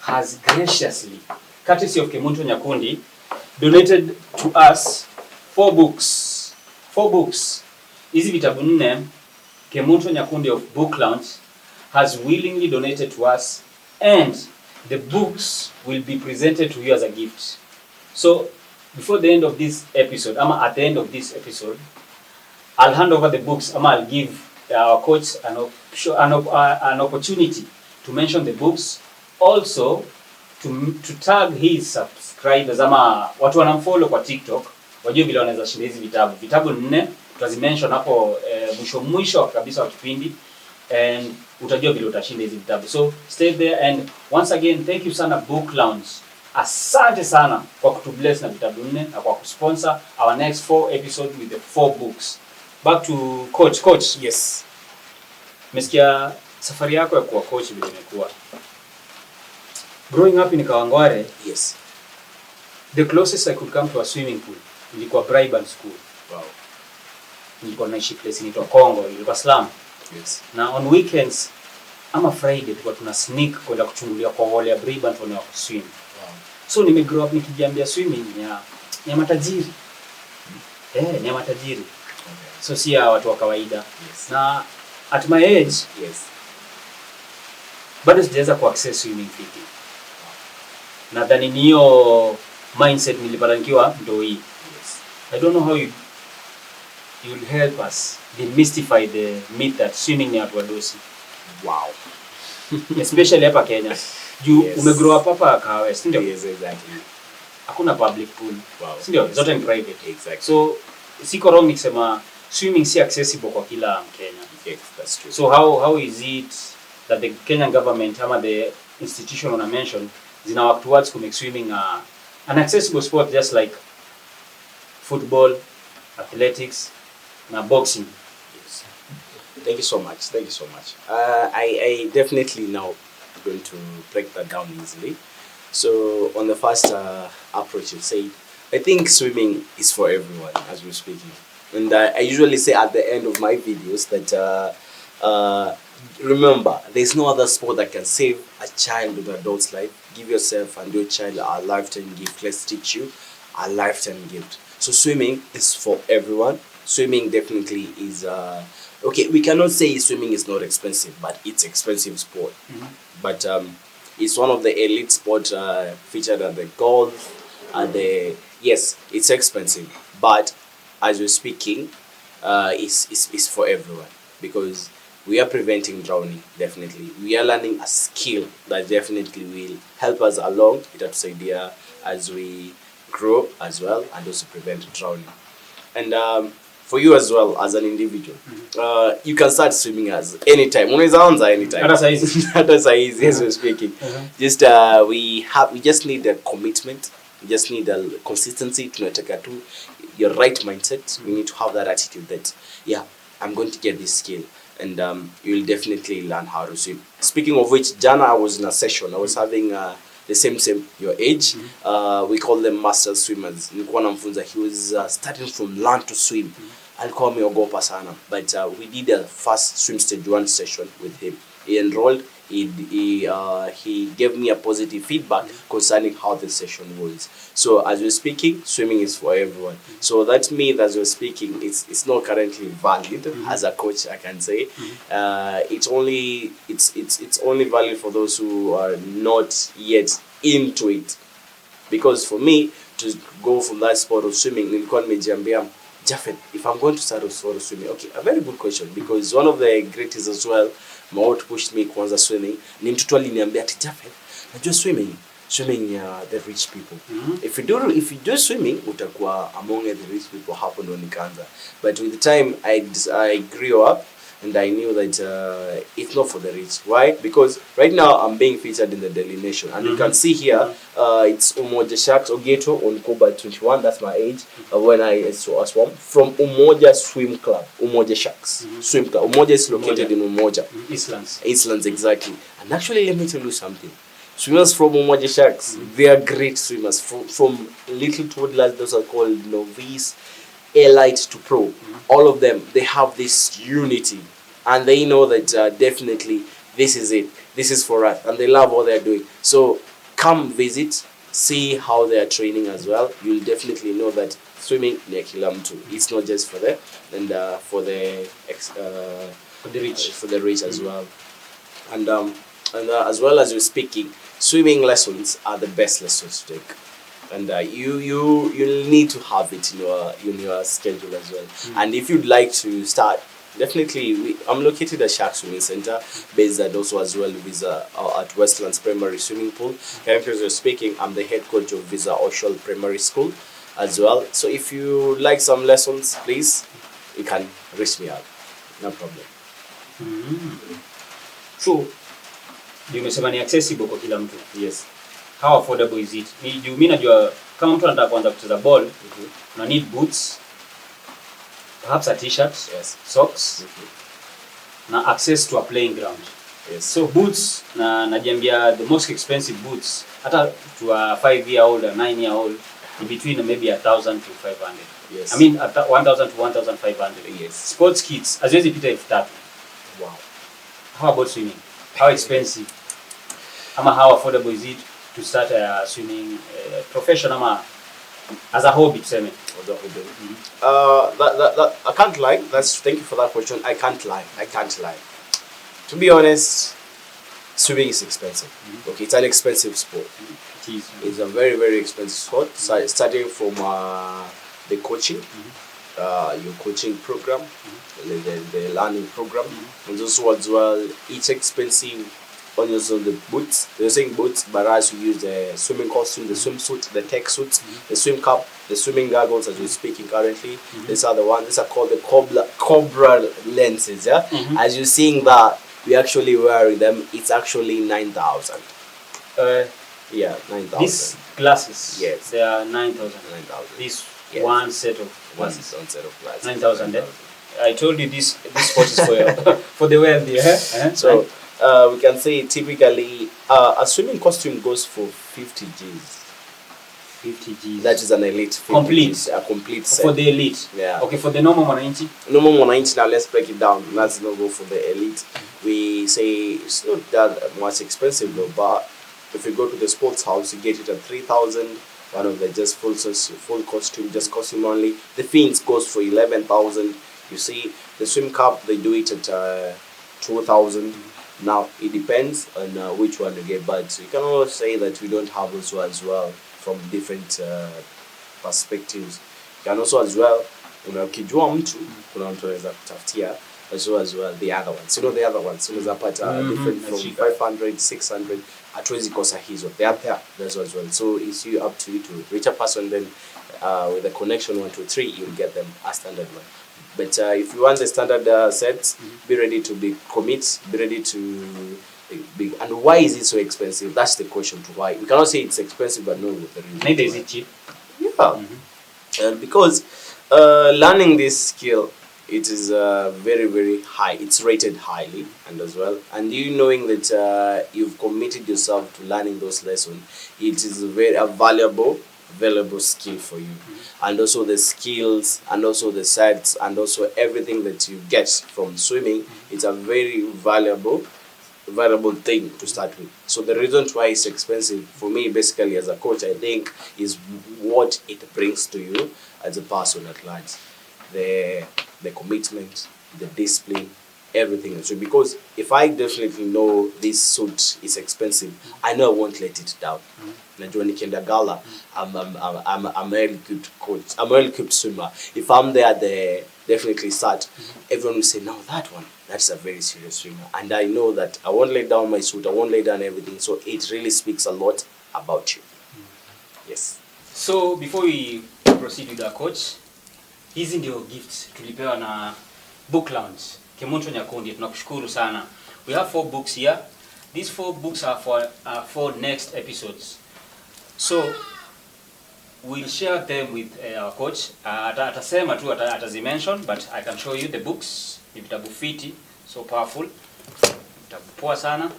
has graciously, courtesy of Kemunto Nyakundi, donated to us 4 books. 4 books. Hizi vitabu 4 Kemunto Nyakundi of Book Lounge has willingly donated to us, and the books will be presented to you as a gift. So before the end of this episode, at the end of this episode, I'll hand over the books. I'll give our coach an opportunity to mention the books, also to tag his subscribers ama watu wanamfollow kwa TikTok, wajue vile wanaweza shinda hizi vitabu. Vitabu 4 tutazimention hapo mwisho kabisa wa kipindi, and utajua vile utashinda hizi vitabu. So stay there, and once again thank you sana Book Lounge. Asante sana kwa kutubless na vitabu 4 na kwa kusponsor our next 4 episodes with the 4 books. Back to coach. Yes. Mesikia safari yako ya kuwa coach vile imekuwa. Growing up in Kawangware, yes, the closest I could come to a swimming pool ilikuwa Brigham School. Wow. Nilikuwa naishi place inaitwa Kongo, ilikuwa slum. Yes. Na on weekends ama Friday tulikuwa tuna sneak kwenda kuchungulia kwa wale ya Brigham tuone wa swim. Wow. So grow up nikijiambia swimming ya matajiri. Ni ya matajiri. Okay. So si ya watu wa kawaida. Yes. Na at my age, yes, bado sijaweza ku access swimming fiti. Nadhani ni hiyo mindset nilipata nikiwa mtoi. Yes. I don't know how you'll help us demystify the myth that swimming ni watu wadosi. Wow. Especially hapa Kenya. Yes. Umegrow up hapa Kawe, si ndio? Yes, exactly. Hakuna public pool. Wow. Si ndio? Zote ni private. Exactly. So siko wrong nikisema swimming si accessible kwa kila Mkenya. Yes, that's true. So how is it that the Kenyan government ama the institution I mentioned zina work towards to make swimming an accessible sport, just like football, athletics, na boxing? Yes. Thank you so much. I definitely now going to break that down easily. So on the first approach, you say, I think swimming is for everyone, as we're speaking. And I usually say at the end of my videos that remember, there's no other sport that can save a child or adult's life. Give yourself and your child a lifetime gift. Let's teach you a lifetime gift. So swimming is for everyone. swimming definitely is okay. We cannot say swimming is not expensive, but it's expensive sport. But it's one of the elite sport featured at the golf. And yes, it's expensive, but as we're speaking, it's for everyone because we are preventing drowning. Definitely, we are learning a skill that definitely will help us along. It's idea as we grow as well, and also prevent drowning. And for you as well as an individual, you can start swimming as anytime. Unaweza anza anytime. That's easy as we're speaking. Just we just need a commitment. We just need a consistency. Tunataka tu your right mindset. We need to have that attitude that yeah, I'm going to get this skill, and you'll definitely learn how to swim. Speaking of which, Jana, I was in a session. I was having the same your age. We call them master swimmers. Nilikuwa namfunza. He was starting from learn to swim. Alikuwa ameogopa sana, but we did a first swim stage 1 session with him. He enrolled. He gave me a positive feedback concerning how the session was. So as we're speaking, swimming is for everyone. So that means as we're speaking, it's not currently valid as a coach. I can say it's only valid for those who are not yet into it. Because for me to go from that sport of swimming, nilikuwa nimejiambia Japheth, if I'm going to start with swimming, okay, a very good question, because one of the greatest as well, what pushed me kuanza swimming, ni mtoto aliniambia ati Japheth, najua swimming the rich people. If you do swimming, utakuwa among the rich people. Hapo ndo nikaanza. But with the time I grew up and I knew that it's not for the rich. Why? Because right now I'm being featured in the Daily Nation, and you can see here it's Umoja Sharks Japheth Onkoba 21. That's my age when I swam from Umoja Swim Club. Umoja Sharks Swim Club. Umoja is located in Umoja. Islands, exactly. And actually, let me tell you something. Swimmers from Umoja Sharks, they are great swimmers. From little toddlers, those are called novice, elite to pro. All of them, they have this unity, and they know that definitely this is it. This is for us, and they love what they're doing. So come visit, see how they are training as well. You'll definitely know that swimming ni kila mtu. It's not just for them, and for the rich as well. And as well as you're speaking, swimming lessons are the best lessons to take. And you need to have it in your schedule as well. And if you'd like to start, definitely I'm located at Shark Swimming Center, based at also as well Visa at Westlands Primary Swimming Pool. Currently, as we're speaking, I'm the head coach of Visa Oshol Primary School as well. So if you like some lessons, please, you can reach me out. No problem. So umesema ni accessible kwa kila mtu. Yes. How affordable is it? Mimi najua kama mtu anataka kuanza kucheza ball, una need boots, perhaps a t-shirt, socks, na access to a playing ground. Yes. So boots, najiambia the most expensive boots, hata to a 5-year-old, a 9-year-old, in between maybe 1,000 to 500. Yes. I mean 1,000 to 1,500. Yes. Sports kits, haziwezi pita 3,000. Wow. How about swimming? How expensive? How affordable is it to start a swimming profession as a hobby? Tuseme. That I can't lie. Thank you for that question. I can't lie. To be honest, swimming is expensive. Okay, it's an expensive sport. It's a very, very expensive sport. Starting from the coaching, your coaching program, the learning program, and also as well, it's expensive. On the boots, they're saying boots, but as you use the swimming costume, the swimsuit, the tech suits, the swim cap, the swimming goggles, as we're speaking currently. These are the ones. These are called the Cobra lenses. Yeah, as you're seeing that, we actually wearing them. It's actually 9,000. Yeah, 9,000. These glasses. Yes, they are 9,000. 9,000. This one set of glasses. One set of glasses. 9,000. I told you this sport is for the wealthy. So. We can say typically a swimming costume goes for 50 Gs. 50 Gs. That is an elite. Complete. A complete set. For the elite. Yeah. Okay, for the normal mwananchi. Normal mwananchi, now let's break it down. Let's not go for the elite. We say it's not that much expensive though, but if you go to the sports house, you get it at 3,000, one of the just full costume, just costume only. The fins goes for 11,000. You see, the swim cap they do it at 2,000. Now it depends on which one you get, but you can also say that we don't have also as well from different perspectives. You can also as well, ukijua mtu kuna mtu anaweza kutafutia as well the other ones. The other ones unaweza pata different from 500, 600. Hatuwezi kosa hizo. They are there. That's as well. So it's you up to you to reach a person, then with the connection 1, 2, 3, you'll get them a standard one. But if you want the standard sets, be ready to be commit, be ready to be. And why is it so expensive? That's the question to why. We cannot say it's expensive, but no, with the reason. Neither is it cheap. Yeah. Because learning this skill, it is very, very high. It's rated highly, and as well. And you knowing that you've committed yourself to learning those lessons, it is a very valuable skill for you. And also the skills, and also the sets, and also everything that you get from swimming, it's a very valuable thing to start with. So the reason why it's expensive for me, basically as a coach, I think, is what it brings to you as a person at large. The commitment, the discipline, everything. So because if I definitely know this suit is expensive, I know I won't let it down. Najua nikienda gala, I'm a really good coach. I'm a really good swimmer. If I'm there, they definitely start. Everyone will say, no, that's a very serious swimmer. And I know that I won't lay down my suit, I won't lay down everything. So it really speaks a lot about you. Yes. So before we proceed with our coach, hizi ndio gifts tulipewa na book lounge Kemunto Nyakundi. Tunakushukuru sana. We have 4 books here. These 4 books are for next episodes. So we'll share them with our coach. Atasema tu atazimention, but I can show you the books. Ni vitabu fiti, so powerful. Vitabu poa sana.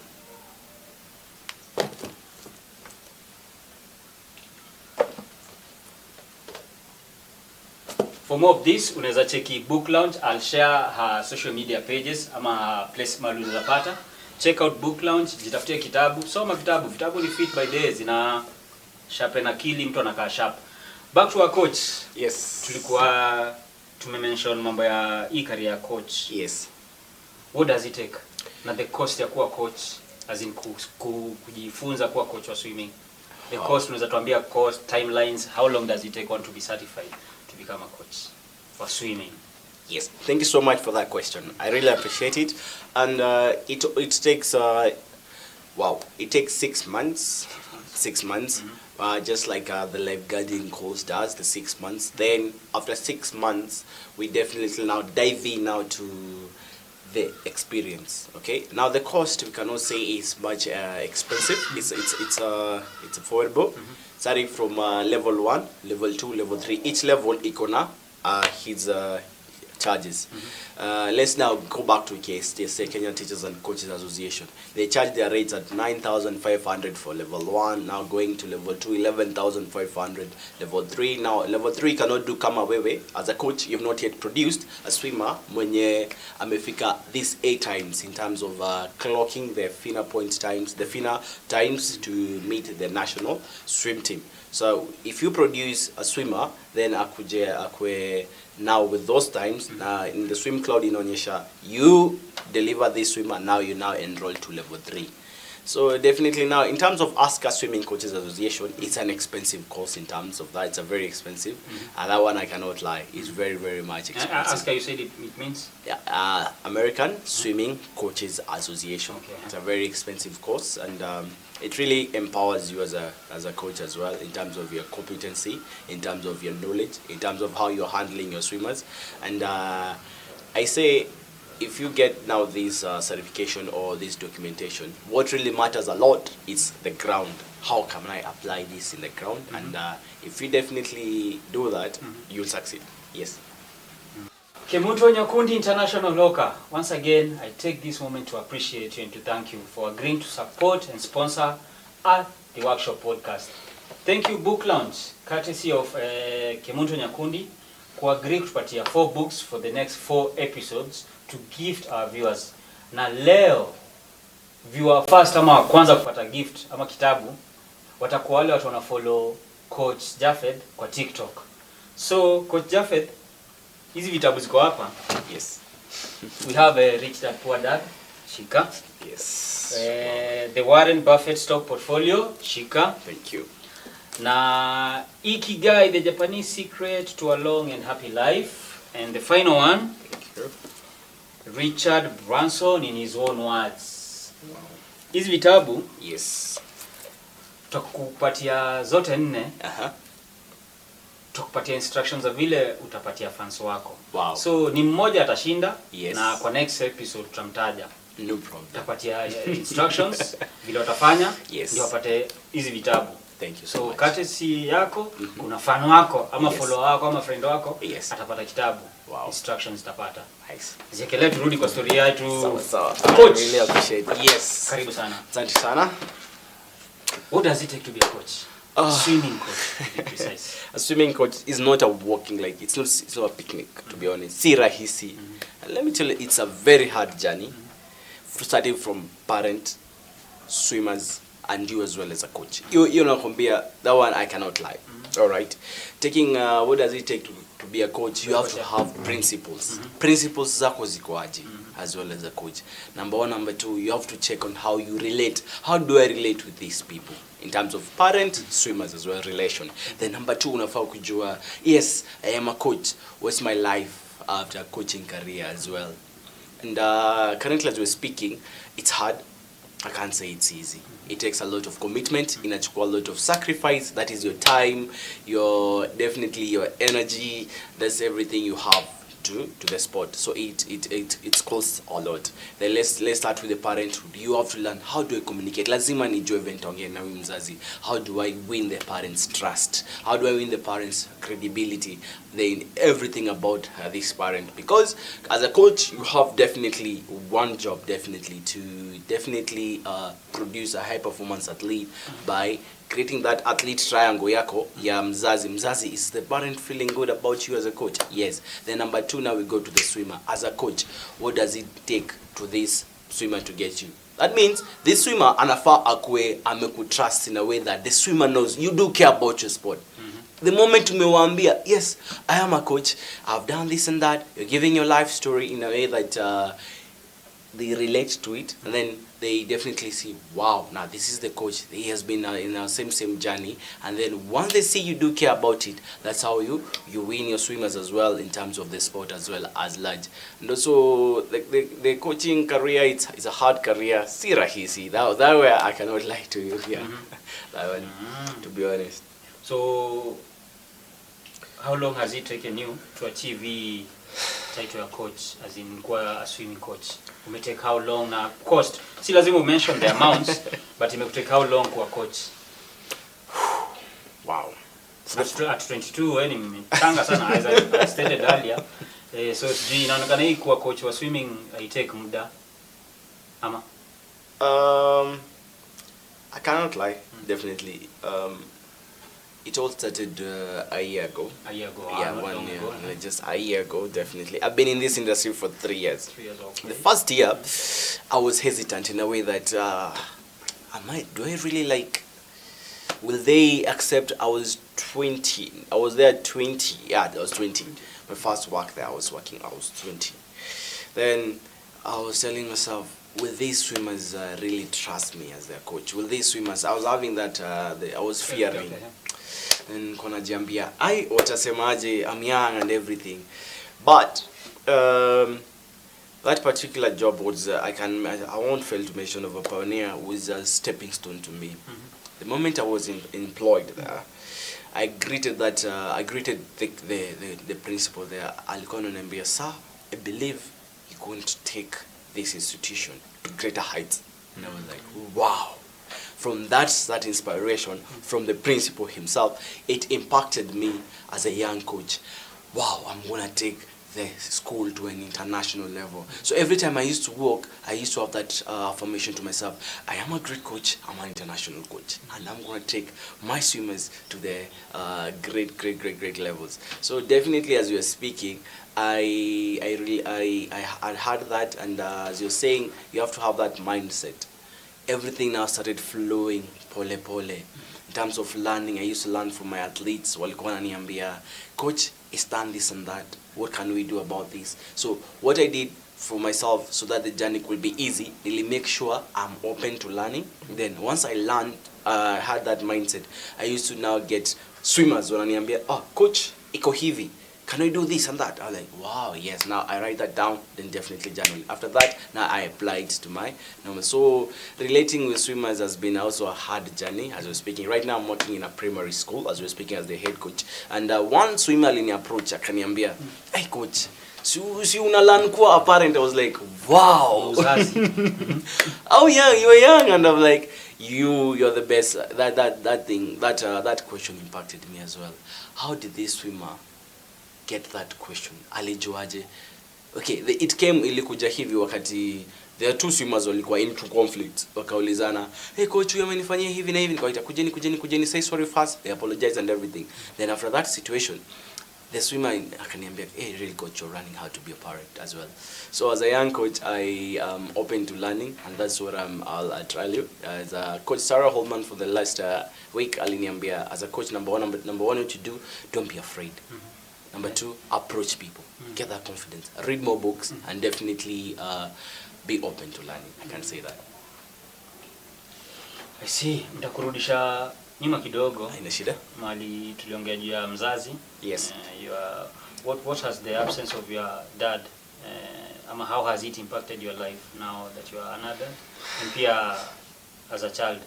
For more of this, unaweza cheki Book Lounge. I'll share her social media pages ama her place mahali unaweza. Check out Book Lounge, jitafutie kitabu, soma vitabu. Vitabu ni fit by days, ina sharpen akili, mtu anakaa sharp. Back to our coach. Yes. Tulikuwa tumemention mambo ya hii career coach. Yes. What does it take? Na the cost ya kuwa coach, as in kujifunza kuwa coach wa swimming. The cost, unaweza tuambia cost, timelines, how long does it take one to be certified to become a coach for swimming? Yes, thank you so much for that question. I really appreciate it. And it takes it takes 6 months. 6 months. Just like the lifeguarding course does, the 6 months. Then after 6 months, we definitely now dive in now to the experience. Okay. Now the cost we cannot say is much expensive. It's affordable. Starting from level 1, level 2, level 3. Each level icona his charges. Let's now go back to KSTSA, Kenyan Teachers and Coaches Association. They charge their rates at 9,500 for level 1, now going to level 2, 11,500. Level 3, now level 3 cannot do kama wewe. As a coach, you've not yet produced a swimmer mwenye amefika these 8 times in terms of clocking the FINA point times, the FINA times to meet the national swim team. So if you produce a swimmer, then akwe now with those times, in the swim cloud inaonyesha you deliver this swimmer, now you now enroll to level 3. So definitely now in terms of ASCA Swimming Coaches Association, it's an expensive course in terms of that. It's a very expensive. And that one I cannot lie, it's very, very much expensive. ASCA, you said it means? Yeah, American Swimming Coaches Association. Okay. It's a very expensive course, and it really empowers you as a coach as well in terms of your competency, in terms of your knowledge, in terms of how you're handling your swimmers. And I say, if you get now this certification or this documentation, what really matters a lot is the ground. How can I apply this in the ground? And if you definitely do that, you'll succeed. Yes. Kemunto Nyakundi International Locker. Once again, I take this moment to appreciate you and to thank you for agreeing to support and sponsor the Workshop podcast. Thank you Book Lounge, courtesy of Kemunto Nyakundi, who agreed to kutupatia 4 books for the next 4 episodes to gift our viewers. Na leo viewer first ama kwanza kupata gift ama kitabu watakuwa wale watu wana follow Coach Japheth kwa TikTok. So Coach Japheth, hizi vitabu ziko hapa. Yes. We have a Rich Dad Poor Dad, shika. Yes. The Warren Buffett Stock Portfolio, shika. Thank you. Na Ikigai, the Japanese secret to a long and happy life. And the final one, Thank you. Richard Branson in his own words. Wow. Hizi vitabu, Yes. tutakupatia zote 4. Uh-huh. Tutakupatia instructions za vile utapatia fans wako. Wow. So ni mmoja atashinda. Yes. Na kwa next episode tutamtaja. No problem. Utapatia instructions vile utafanya, Yes. ndio wapate hizi vitabu. Thank you so So much. courtesy yako, kuna fan wako ama Yes. follower wako ama friend wako, Yes. atapata kitabu. Wow. Instructions utapata. Nice. Ziekelee turudi kwa story yetu. Sawa. Coach. I really appreciate. Yes. Karibu sana. Asante sana. What does it take to be a coach? Swimming coach, to be precise. A swimming coach is not a walking, like it's not a picnic, to be honest. Si rahisi. And let me tell you, it's a very hard journey. Starting from parent, swimmers, and you as well as a coach. You know, compare that one, I cannot lie. All right. Taking what does it take to be a coach? You have to have principles. Principles zako ziko aje as well as a coach. Number 1, number 2, you have to check on how you relate. How do I relate with these people in terms of parent, swimmers as well, relation. Then number 2, unafaa kujua, yes, I am a coach. What's my life after a coaching career as well? And currently as we're speaking, it's hard. I can't say it's easy. It takes a lot of commitment, inachukua a lot of sacrifice. That is your time, definitely your energy. That's everything you have to the sport. So it costs a lot. Then let's start with the parenthood. You have to learn, how do I communicate? Lazima nijue ventonge na mzazi. How do I win the parents' trust? How do I win the parents' credibility? Then everything about this parent. Because as a coach, you have definitely one job, definitely to produce a high performance athlete by creating that athlete triangle yako ya mzazi. Mzazi is the parent feeling good about you as a coach. Yes. Then number 2, now we go to the swimmer. As a coach, what does it take to this swimmer to get you? That means this swimmer anafaa akue amekutrust in a way that the swimmer knows you do care about your sport. The moment umewaambia, yes, I am a coach, I've done this and that, you're giving your life story in a way that they relate to it, and then they definitely see, wow, now this is the coach, he has been in our same journey. And then once they see you do care about it, that's how you win your swimmers as well in terms of the sport as well as large. And also the coaching career, it's a hard career. Si rahisi, that way I cannot lie to you here. That one, to be honest. So how long has it taken you to achieve the title of coach, as in kuwa a swimming coach? Umetake how long na cost? Si lazima mention the amounts, but imekutake how long kuwa coach? Wow. At 22 ni mchanga sana, as I stated earlier. So sijui inaonekana hii kuwa coach wa swimming haitake muda ama? I cannot lie, definitely. It all started a year ago. A year ago. Yeah, 1 year. Just a year ago, definitely. I've been in this industry for 3 years. 3 years, okay. The first year, I was hesitant in a way that, do I really like, will they accept? I was 20. I was there 20. Yeah, I was 20. My first work there, I was 20. Then I was telling myself, will these swimmers really trust me as their coach? Will these swimmers, I was having that, I was fearing. Okay. And kona jambia, watasemaje, I'm young and everything. But that particular job was, I won't fail to mention, of a pioneer, was a stepping stone to me. The moment I was employed there, I greeted the principal there. Alikuwa ananiambia, sir, I believe you're going to take this institution to greater heights. And I was like, wow. From that inspiration, from the principal himself, it impacted me as a young coach. Wow, I'm going to take the school to an international level. So every time I used to walk, I used to have that affirmation to myself, I am a great coach, I'm an international coach. And I'm going to take my swimmers to the great levels. So definitely, as you were speaking, I had that, and as you're saying, you have to have that mindset. Everything now started flowing pole. In terms of learning, I used to learn from my athletes. Walikuwa wananiambia, coach, it's done this and that. What can we do about this? So what I did for myself so that the journey could be easy, really make sure I'm open to learning. Then once I learned, had that mindset, I used to now get swimmers wananiambia, oh coach, iko hivi, can we do this and that? I'm like, wow, yes. Now I write that down, then definitely journal. After that, now I apply it to my normal. So relating with swimmers has been also a hard journey as we're speaking. Right now I'm working in a primary school as we're speaking as the head coach. And one swimmer in approach akaniambia, hey coach, si una learn kuwa a parent. I was like, wow. Oh yeah, you were young. And I'm like, you're the best. That question impacted me as well. How did this swimmer get that question? Alijuaje? Okay, it came ilikuja hivi wakati there are two swimmers walikuwa into conflict. Wakaulizana, hey coach, huyu amenifanyia hivi na hivi. Nikawaita, kujeni, say sorry first. They apologize and everything. Then after that situation, the swimmer akaniambia, hey, really coach, you're learning how to be a parent as well. So as a young coach, I am open to learning, and that's what I'll tell you. As a coach, Sarah Holman for the last week, aliniambia, as a coach, number one, what you do, don't be afraid. Number two, approach people. Get that confidence. Read more books and definitely be open to learning. I can say that. I see. Nitakurudisha nyuma kidogo. Haina shida. Mali tuliongea juu ya mzazi. Yes. What has the absence of your dad, how has it impacted your life now that you are an adult? And pia as a child.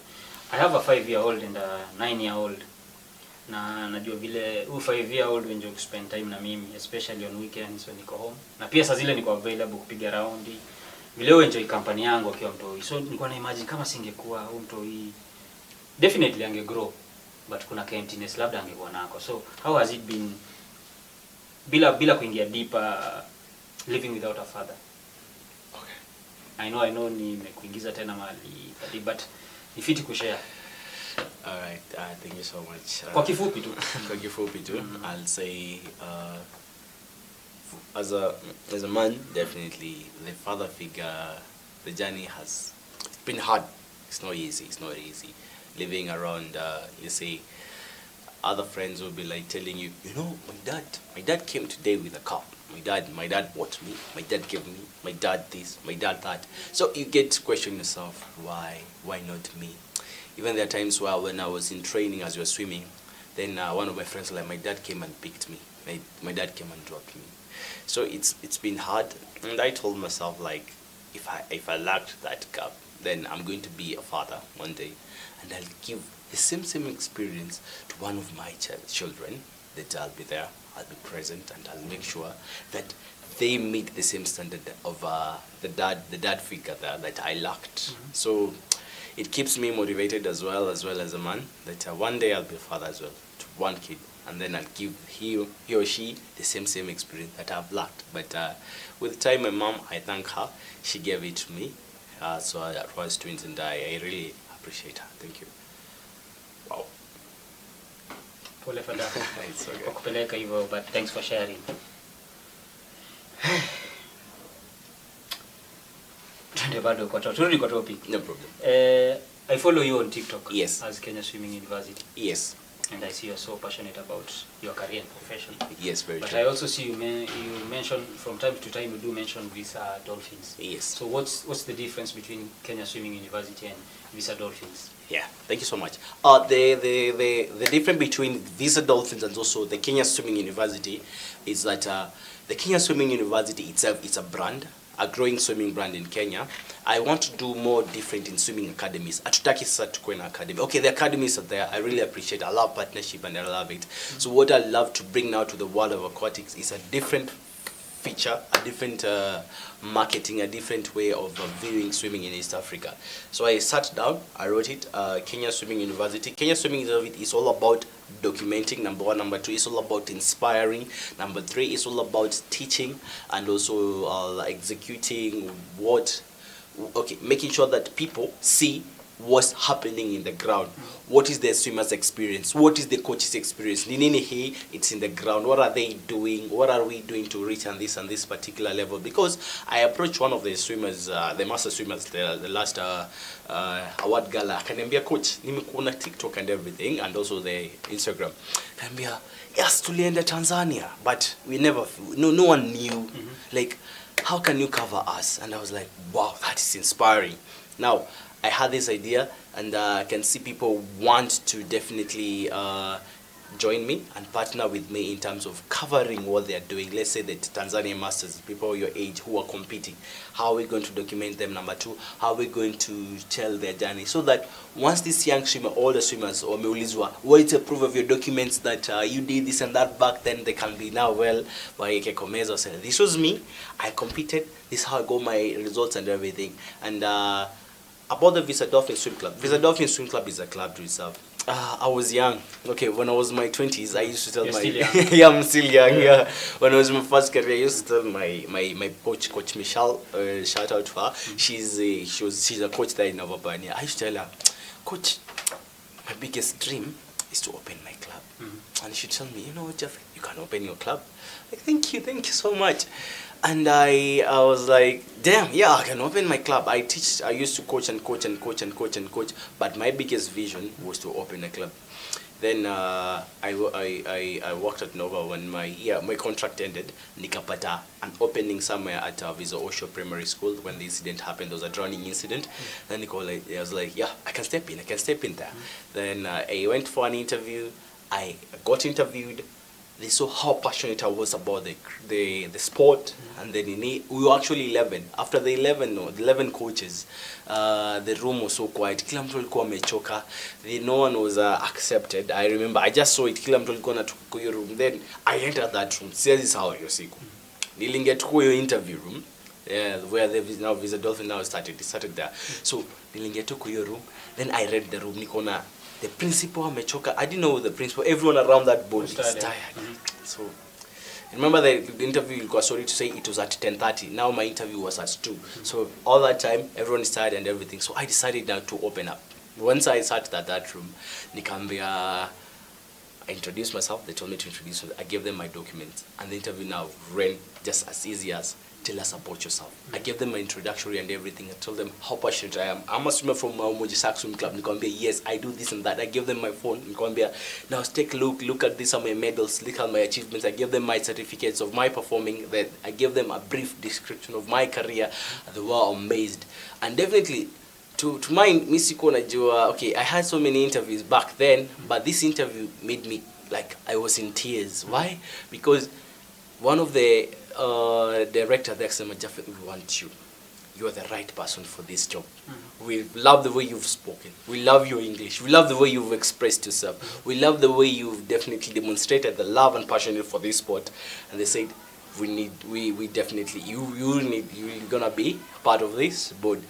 I have a 5-year-old and a 9-year-old. Na najua vile 5-year-old wenye spend time na mimi, especially on weekends when niko home. Na pia saa zile niko available kupiga raundi. Vile enjoy company yangu akiwa mtoi. So nilikuwa na imagine kama singekuwa huyu mtoi, definitely ange grow, but kuna emptiness labda angekuwa nako. So how has it been bila kuingia deeper, living without a father? Okay. I know nimekuingiza tena mahali but ifiti kushare. All right, thank you so much. Kwa kifupi tu. Kwa kifupi tu, I'll say as a man, definitely the father figure, the journey has been hard. It's not easy. Living around, you see, other friends will be like telling you, you know, my dad came today with a car. My dad bought me. My dad gave me. My dad this. My dad that. So you get to question yourself, why not me? Even there are times where when I was in training as we were swimming, then one of my friends like, my dad came and picked me. My dad came and dropped me. So it's been hard, and I told myself like, if I lacked that gap, then I'm going to be a father one day, and I'll give the same experience to one of my children. That I'll be there, I'll be present, and I'll make sure that they meet the same standard of the dad figure that I lacked. So it keeps me motivated as well as a man, that one day I'll be a father as well to one kid, and then I'll give he or she the same experience that I've lacked. But with time, my mom, I thank her, she gave it to me. So that was twins, and I really appreciate her. Thank you. Wow. Pole for that. It's okay. Kupeleka hivyo, but thanks for sharing. Turudi kwa topic. No problem. I follow you on TikTok. Yes. As Kenya Swimming University. Yes. And I see you're so passionate about your career and profession. Yes, very but true. I also see you mention from time to time, you do mention Visa Dolphins. Yes. So what's the difference between Kenya Swimming University and Visa Dolphins? Yeah, thank you so much. The difference between Visa Dolphins and also the Kenya Swimming University is that the Kenya Swimming University itself is a brand, a growing swimming brand in Kenya. I want to do more different in swimming academies. Atutaki sasa tukue na academy. Okay, the academies are there. I really appreciate it. I love partnership and I love it. So what I love to bring now to the world of aquatics is a different feature, a different marketing, a different way of viewing swimming in East Africa. So I sat down, I wrote it, Kenya Swimming University. Kenya Swimming University is all about documenting, number one. Number two, it's all about inspiring. Number three, it's all about teaching and also executing making sure that people see what's happening in the ground. What is the swimmer's experience? What is the coach's experience? Nini he, it's in the ground. What are they doing? What are we doing to reach on this particular level? Because I approached one of the swimmers, the master swimmers, the last award gala. Akaniambia, coach, nimekuona TikTok and everything, and also the Instagram. Akaniambia, yes, tulienda Tanzania, but we never, no one knew, like, how can you cover us? And I was like, wow, that is inspiring. Now, I had this idea, and I can see people want to definitely join me and partner with me in terms of covering what they are doing. Let's say that Tanzanian Masters, people your age who are competing, how are we going to document them? Number two, how are we going to tell their journey? So that once this young swimmer, older swimmers, or meulizwa, what is a proof of your documents that you did this and that back then, they can be now, well, or say, this was me, I competed, this is how I got my results and everything. And about the Visa Dolphin Swim Club. Visa Dolphin Swim Club is a club to itself. I was young. Okay, when I was in my 20s, I used to tell Still young. yeah, I'm still young. Yeah. When I was in my first career, I used to tell my coach Michelle, shout out to her. She's a coach there in Navabania. I used to tell her, coach, my biggest dream is to open my club. And she told me, you know what, Jeff, you can open your club. Like, thank you so much. And I was like, damn, yeah, I can open my club. I used to coach, but my biggest vision was to open a club. Then I worked at Nova when my contract ended. Nikapata an opening somewhere at Visa Osho Primary School when the incident happened. There was a drowning incident. Then I was like, yeah, I can step in there. Then I went for an interview. I got interviewed. They saw how passionate I was about the sport, and then we were actually 11. After the 11 coaches, the room was so quiet. Kila mtu alikuwa amechoka. No one was accepted. I remember I just saw it. Kila mtu alikuwa anatoka hiyo room. Then I entered that room. This is how hiyo siku. Nilingia tu hiyo interview room. Where now Visa Dolphin now started. It started there. So nilingia tu hiyo room. Then I read the room. Nikona the principal amechoka. I didn't know the principal. Everyone around that board is tired. So remember the interview, sorry to say, it was at 10:30. Now my interview was at 2. So all that time, everyone is tired and everything. So I decided now to open up. Once I sat at that room, Nikambia, I introduced myself. They told me to introduce myself. I gave them my documents. And the interview now ran just as easy as, tell us about yourself. I gave them my introductory and everything. I told them how passionate I am. I'm a swimmer from Mojisak Swim Club. Nikambia, yes, I do this and that. I gave them my phone. Nikambia, now take a look at these are my medals, look at my achievements. I gave them my certificates of my performing. Then I gave them a brief description of my career. They were amazed. And definitely, to mine, Misiko Najua, okay, I had so many interviews back then, but this interview made me, like, I was in tears. Why? Because one of the director there said, Japheth, we want you. You are the right person for this job. We love the way you've spoken. We love your English. We love the way you've expressed yourself. We love the way you've definitely demonstrated the love and passion for this sport. And they said, we definitely, you're gonna be part of this board.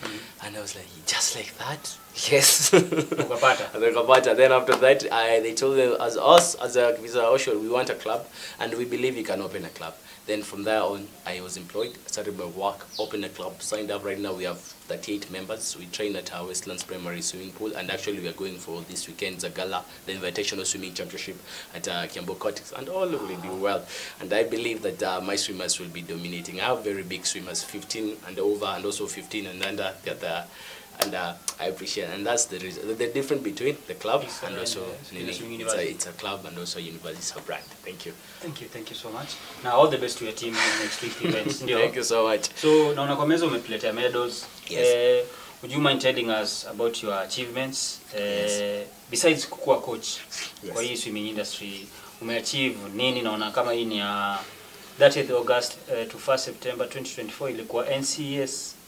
And I was like, just like that? Yes. Then after that, they told them, as a Visa Osho, we want a club, and we believe you can open a club. Then from there on, I was employed, started my work, opened a club, signed up. Right now we have 38 members. We train at our Westlands Primary Swimming Pool, and actually we are going for this weekend's gala, the Invitational Swimming Championship at Kiambu Cortex, and all will do well. And I believe that my swimmers will be dominating. I have very big swimmers, 15 and over, and also 15 and under. And I appreciate, and that's the reason. The difference between the club and also it's a club and also university. It's a brand. Thank you. Thank you so much. Now all the best to your team in next week events. Thank you so much. So naona kwa meza umetuletea medals. Yes. Would you mind telling us about your achievements? Besides kukua coach kwa hii swimming industry, umeachieve nini? Naona kama hii ni 30th August to 1st September 2024 ilikuwa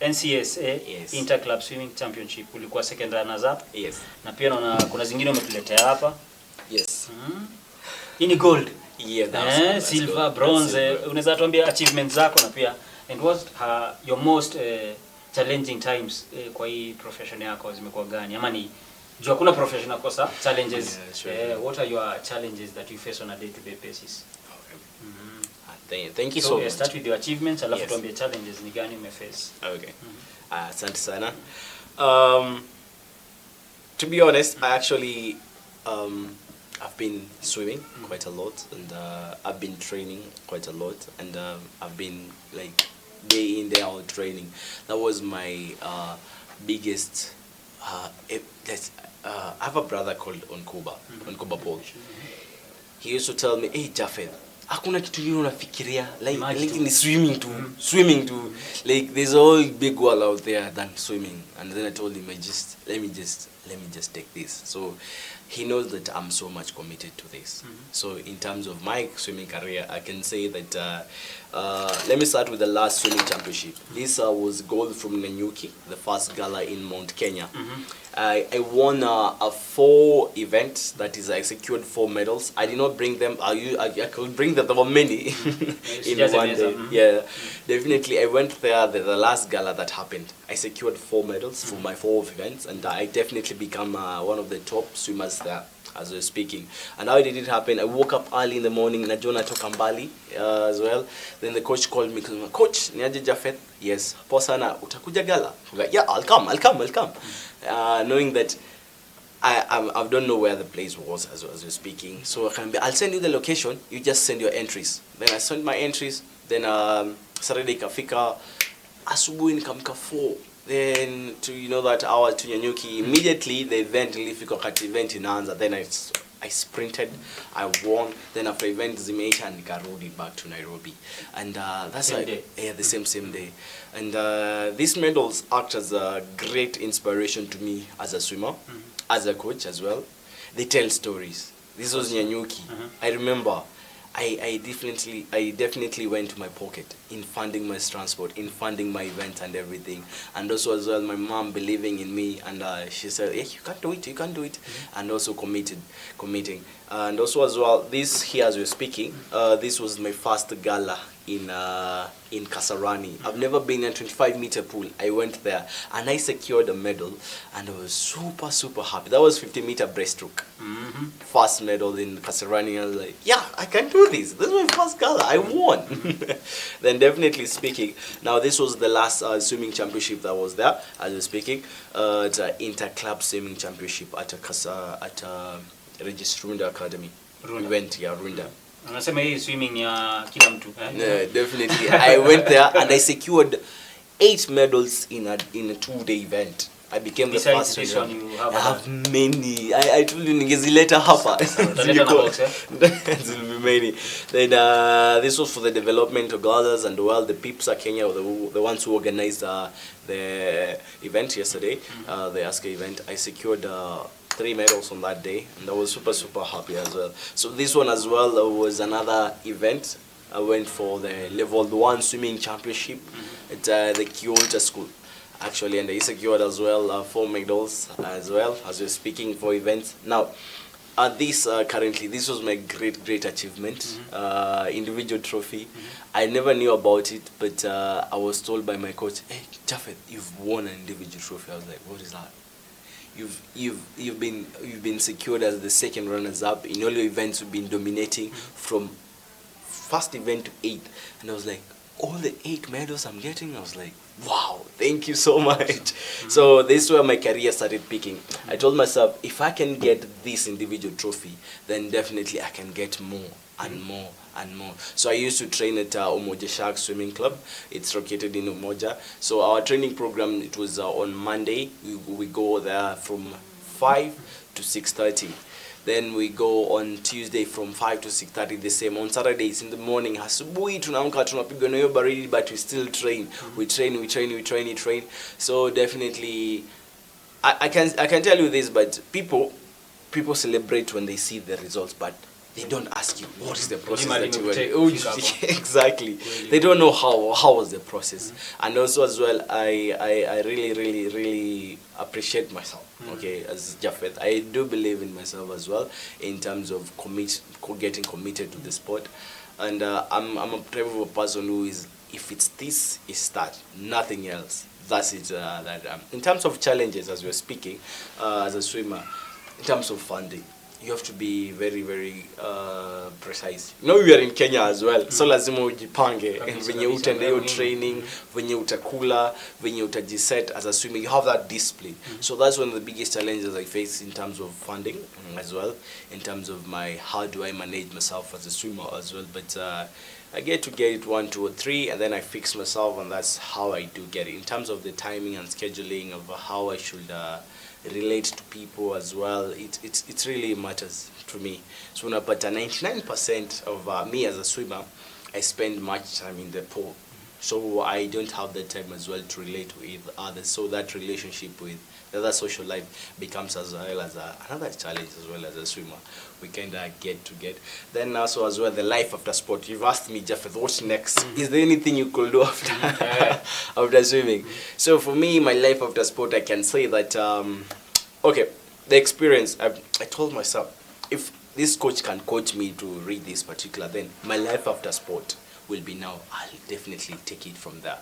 NCSA Interclub Swimming Championship, ulikuwa second runners up. Yes. Na pia naona kuna zingine umetuletea hapa. Yes. Hii ni gold. Yeah, that's silver, gold. bronze. Unaweza tuambia achievements zako, na pia and what your most challenging times kwa hii profession yako zimekuwa gani? Ama ni jua kuna professional kosa challenges. Yeah, sure. What are your challenges that you face on a day-to-day basis? Thank you so much. Start with your achievements, alafu tuambie challenges ni gani umeface. Okay. Asante sana. To be honest, I actually I've been swimming quite a lot, and I've been training quite a lot, and I've been like day in day out training. That was my biggest. I have a brother called Onkoba O. He used to tell me, "Hey Japheth, hakuna kitu kingine unafikiria like ni swimming to like there's a whole big world out there than swimming." And then I told him, let me just take this. So he knows that I'm so much committed to this. So in terms of my swimming career, I can say that let me start with the last swimming championship. This was gold from Nanyuki, the first gala in Mount Kenya. I won a 4 events, that is I secured 4 medals. I did not bring them, I could bring them, there were many in one day. Yeah, definitely I went there, the last gala that happened. I secured 4 medals for my 4 events, and I definitely become one of the top swimmers there as we're speaking. And how did it happen? I woke up early in the morning, Najona toka mbali as well. Then the coach called me, "Coach, niaje Japheth?" "Yes." "Poa sana, utakuja gala?" I'm like, "Yeah, I'll come. Knowing that I don't know where the place was as we're speaking. So I'll send you the location, you just send your entries. Then I sent my entries, then Saturday ikafika, asubuhi nikamka 4. Then to that hour to Nyanyuki, immediately the event ilifika wakati event inaanza. Then I sprinted, I won. Then after event zimeisha nikarudi back to Nairobi, and that's the same day. And these medals act as a great inspiration to me as a swimmer, as a coach as well. They tell stories. This was Nyanyuki. I remember I definitely went to my pocket in funding my transport, in funding my event and everything. And also as well, my mom believing in me, and she said, "Hey, you can do it," and also committing. And also as well, this here as we're speaking, this was my first gala in Kasarani. I've never been in a 25-meter pool. I went there and I secured a medal, and I was super happy. That was 50-meter breaststroke. First medal in Kasarani. I was like, yeah, I can do this. This is my first gala. I won. Then definitely speaking, now this was the last swimming championship that was there as we're speaking. It's an inter-club swimming championship at Regis Runda Academy. We went here, Runda. Unasema hii swimming ya kila mtu. Definitely. I went there and I secured 8 medals in a 2-day event. I became the first swimmer. I have many. I told you ningezileta hapa. There will be many. Then this was for the development of galas, and the Pipsa Kenya, the ones who organized the event yesterday, the ASCA event. I secured 3 medals on that day, and I was super happy as well. So this one as well was another event. I went for the level 1 swimming championship at the Kyoto school, actually, and I secured as well 4 medals as well as we're speaking for events. Now, this currently, this was my great achievement, individual trophy. I never knew about it, but I was told by my coach, "Hey, Japheth, you've won an individual trophy." I was like, "What is that?" You've been secured as the 2nd runners-up in all your events. You've been dominating from first event to 8th, and I was like, all the 8 medals I'm getting. I was like, wow, thank you so much. So this is where my career started picking. I told myself, if I can get this individual trophy, then definitely I can get more and more and more. So I used to train at Umoja Shark Swimming Club. It's located in Umoja. So our training program, it was on Monday. We go there from 5 to 6:30. Then we go on Tuesday from 5 to 6:30, the same. On Saturdays in the morning, asubuhi tunaamka tunapigwa na hiyo baridi, but we still train. We train. So definitely, I can tell you this, but people celebrate when they see the results, but they don't ask you what is the process that you were. Exactly. They don't know how was the process. And also as well, I really appreciate myself. Okay, as Japheth, I do believe in myself as well in terms of getting committed to the sport. And I'm a type of a person who is, if it's this, it's that, nothing else. That's it. In terms of challenges, as we're speaking, as a swimmer, in terms of funding, you have to be very very precise. You know, we are in Kenya as well, so lazima ujipange venye utaenda hiyo training, venye utakula, venye utajiset as a swimmer. You have that discipline. So that's one of the biggest challenges I face in terms of funding as well, in terms of how do I manage myself as a swimmer as well. But I get it 1, 2, or 3, and then I fix myself, and that's how I do get it. In terms of the timing and scheduling of how I should relate to people as well, it really matters to me. So unapata 99% of me as a swimmer, I spend much time in the pool, so I don't have the time as well to relate with others. So that relationship with the other social life becomes as well as another challenge as well as a swimmer. We kind of get. Then also as well the life after sport. You've asked me, Japheth, what's next? Is there anything you could do after after swimming? So for me, my life after sport, I can say that okay, the experience. I told myself, if this coach can coach me to read this particular, then my life after sport will be now. I'll definitely take it from there,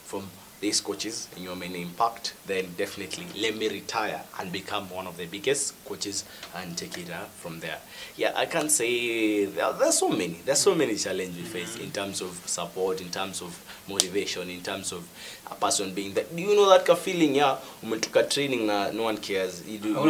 from these coaches in your main impact. Then definitely let me retire and become one of the biggest coaches and take it from there. Yeah, I can say there's so many challenges we face in terms of support, in terms of motivation, in terms of a person being that. Do you know that feeling? Yeah, umetoka training na no one cares. You do. But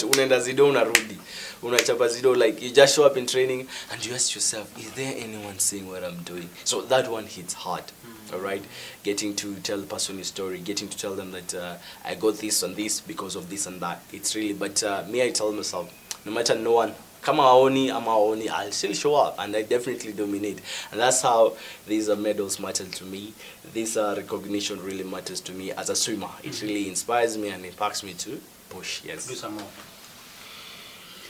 unaenda zido unarudi. Unachapa zido, like you just show up in training and you ask yourself, is there anyone seeing what I'm doing? So that one hits hard. All right, getting to tell the person your story, getting to tell them that I got this and this because of this and that. It's really, but me, I tell myself, no matter no one, kama aoni ama aoni, I'll still show up and I definitely dominate. And that's how these medals matter to me. This recognition really matters to me as a swimmer. It really inspires me and impacts me to push. Yes. Do some more.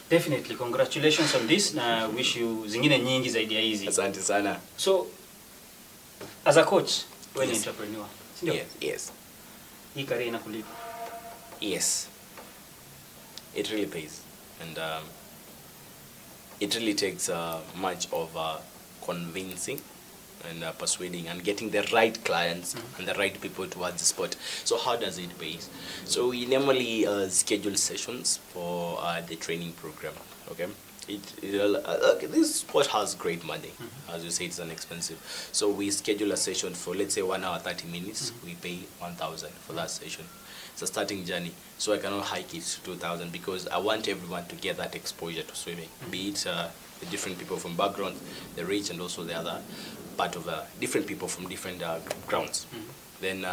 Definitely, congratulations on this. Na wish you zingine nyingi zaidi ya hizi. Asante sana. So, as a coach, when an entrepreneur, yes. Hii career inakulipa? Yes. It really pays, and it really takes much of convincing and persuading and getting the right clients and the right people towards the sport. So how does it pay? So we normally schedule sessions for the training program. Okay. This sport has great money. As you say, it's inexpensive. So we schedule a session for, let's say, 1 hour 30 minutes. We pay 1,000 for that session. It's a starting journey. So I cannot hike it to 2,000 because I want everyone to get that exposure to swimming. Be it the different people from backgrounds, the rich, and also the other part of different people from different grounds. Then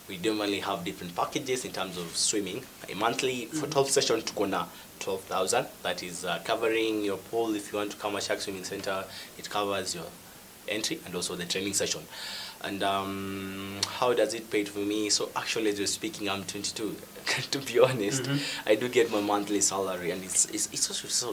we normally have different packages in terms of swimming. A monthly for 12 sessions to go now. 12,000. That is covering your pool. If you want to come at Shark Swimming Center, it covers your entry and also the training session. And how does it pay for me? So actually, as you're speaking, I'm 22. To be honest, I do get my monthly salary, and it's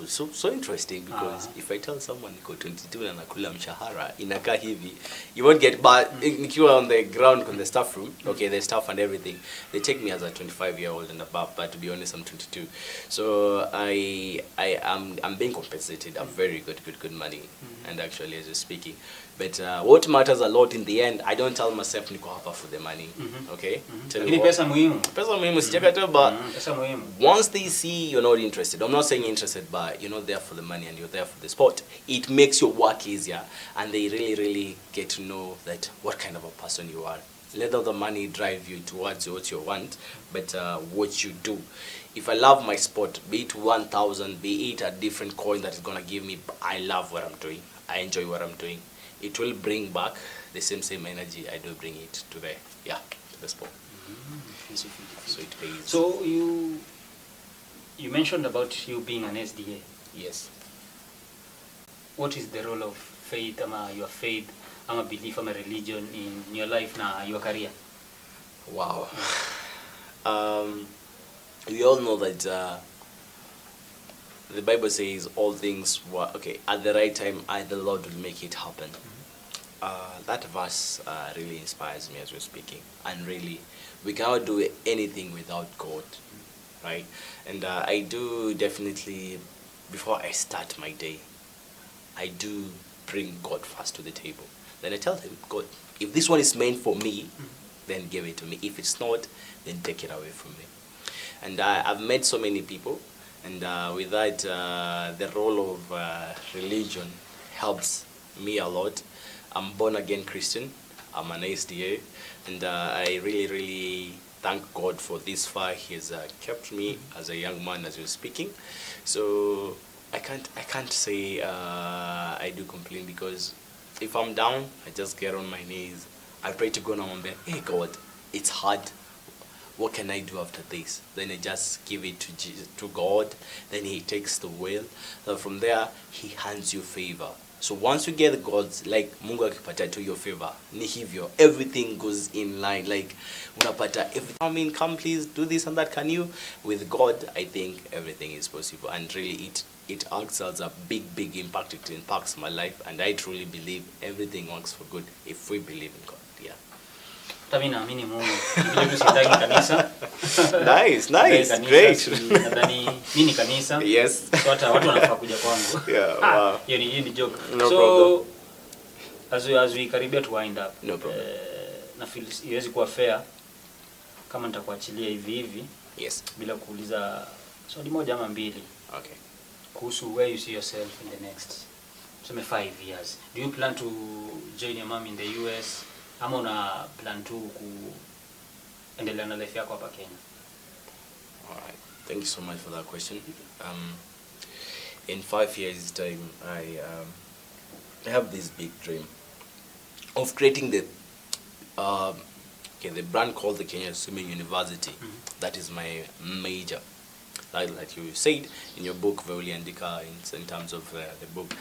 so interesting because if I tell someone niko 22 na nakula mshahara inakaa hivi, you won't get. But nikiwa on the ground on the staff room, okay, the staff and everything, they take me as a 25-year-old and above. But to be honest, I'm 22, so I'm being compensated a very good money, and actually as you're speaking. But what matters a lot in the end, I don't tell myself niko hapa for the money, okay? Pesa muhimu. Pesa muhimu sijakataa, but once they see you're not interested, I'm not saying interested, but you're not there for the money and you're there for the sport, it makes your work easier, and they really get to know that what kind of a person you are. Let the money drive you towards what you want, but what you do. If I love my sport, be it 1,000, be it a different coin that is going to give me, I love what I'm doing. I enjoy what I'm doing. It will bring back the same energy I do bring it to the sport. So it pays. So you mentioned about you being an SDA. Yes. What is the role of faith, your faith, belief, religion in your life and your career? Wow. We all know that the Bible says all things were okay at the right time. The Lord will make it happen. That verse really inspires me as we're speaking, and really we cannot do anything without God, right? And I do definitely, before I start my day, I do bring God first to the table. Then I tell him, God, if this one is meant for me, then give it to me. If it's not, then take it away from me. And I've met so many people And with that, the role of religion helps me a lot. I'm born again Christian. I'm an SDA, and I really thank God for this far. He has kept me as a young man, as you're speaking. So I can't say I do complain, because if I'm down, I just get on my knees. I pray to God and I'm like, hey God, it's hard. What can I do after this? Then I just give it to Jesus, to God. Then He takes the will. So from there, He hands you favor. So once you get God's, like Mungu akipata to your favor, ni hivyo, everything goes in line. Like unapata, come please do this and that. Can you? With God, I think everything is possible, and really it acts as a big impact. It impacts my life, and I truly believe everything works for good if we believe in God. Yeah. Mimi naamini Mungu. Vile tusitaki kanisa. Nice. Great. Nadhani mimi ni kanisa. Yes. So hata watu wanafaa kuja kwangu. Yeah. Wow. Hiyo ni joke. No so problem. as we karibia to wind up. No problem. Na feel iwezi kuwa fair kama nitakuachilia hivi. Yes. Bila kuuliza swali moja ama mbili. Okay. Kuhusu where you see yourself in the next 5 years. Do you plan to join your mom in the US? Ama una plan to kuendelea na life yako hapa Kenya? All right. Thank you so much for that question. In 5 years' time, I have this big dream of creating the brand called the Kenyan Swimming University. Mm-hmm. That is my major. Like you said in your book, Veuli Andika, in terms of the book,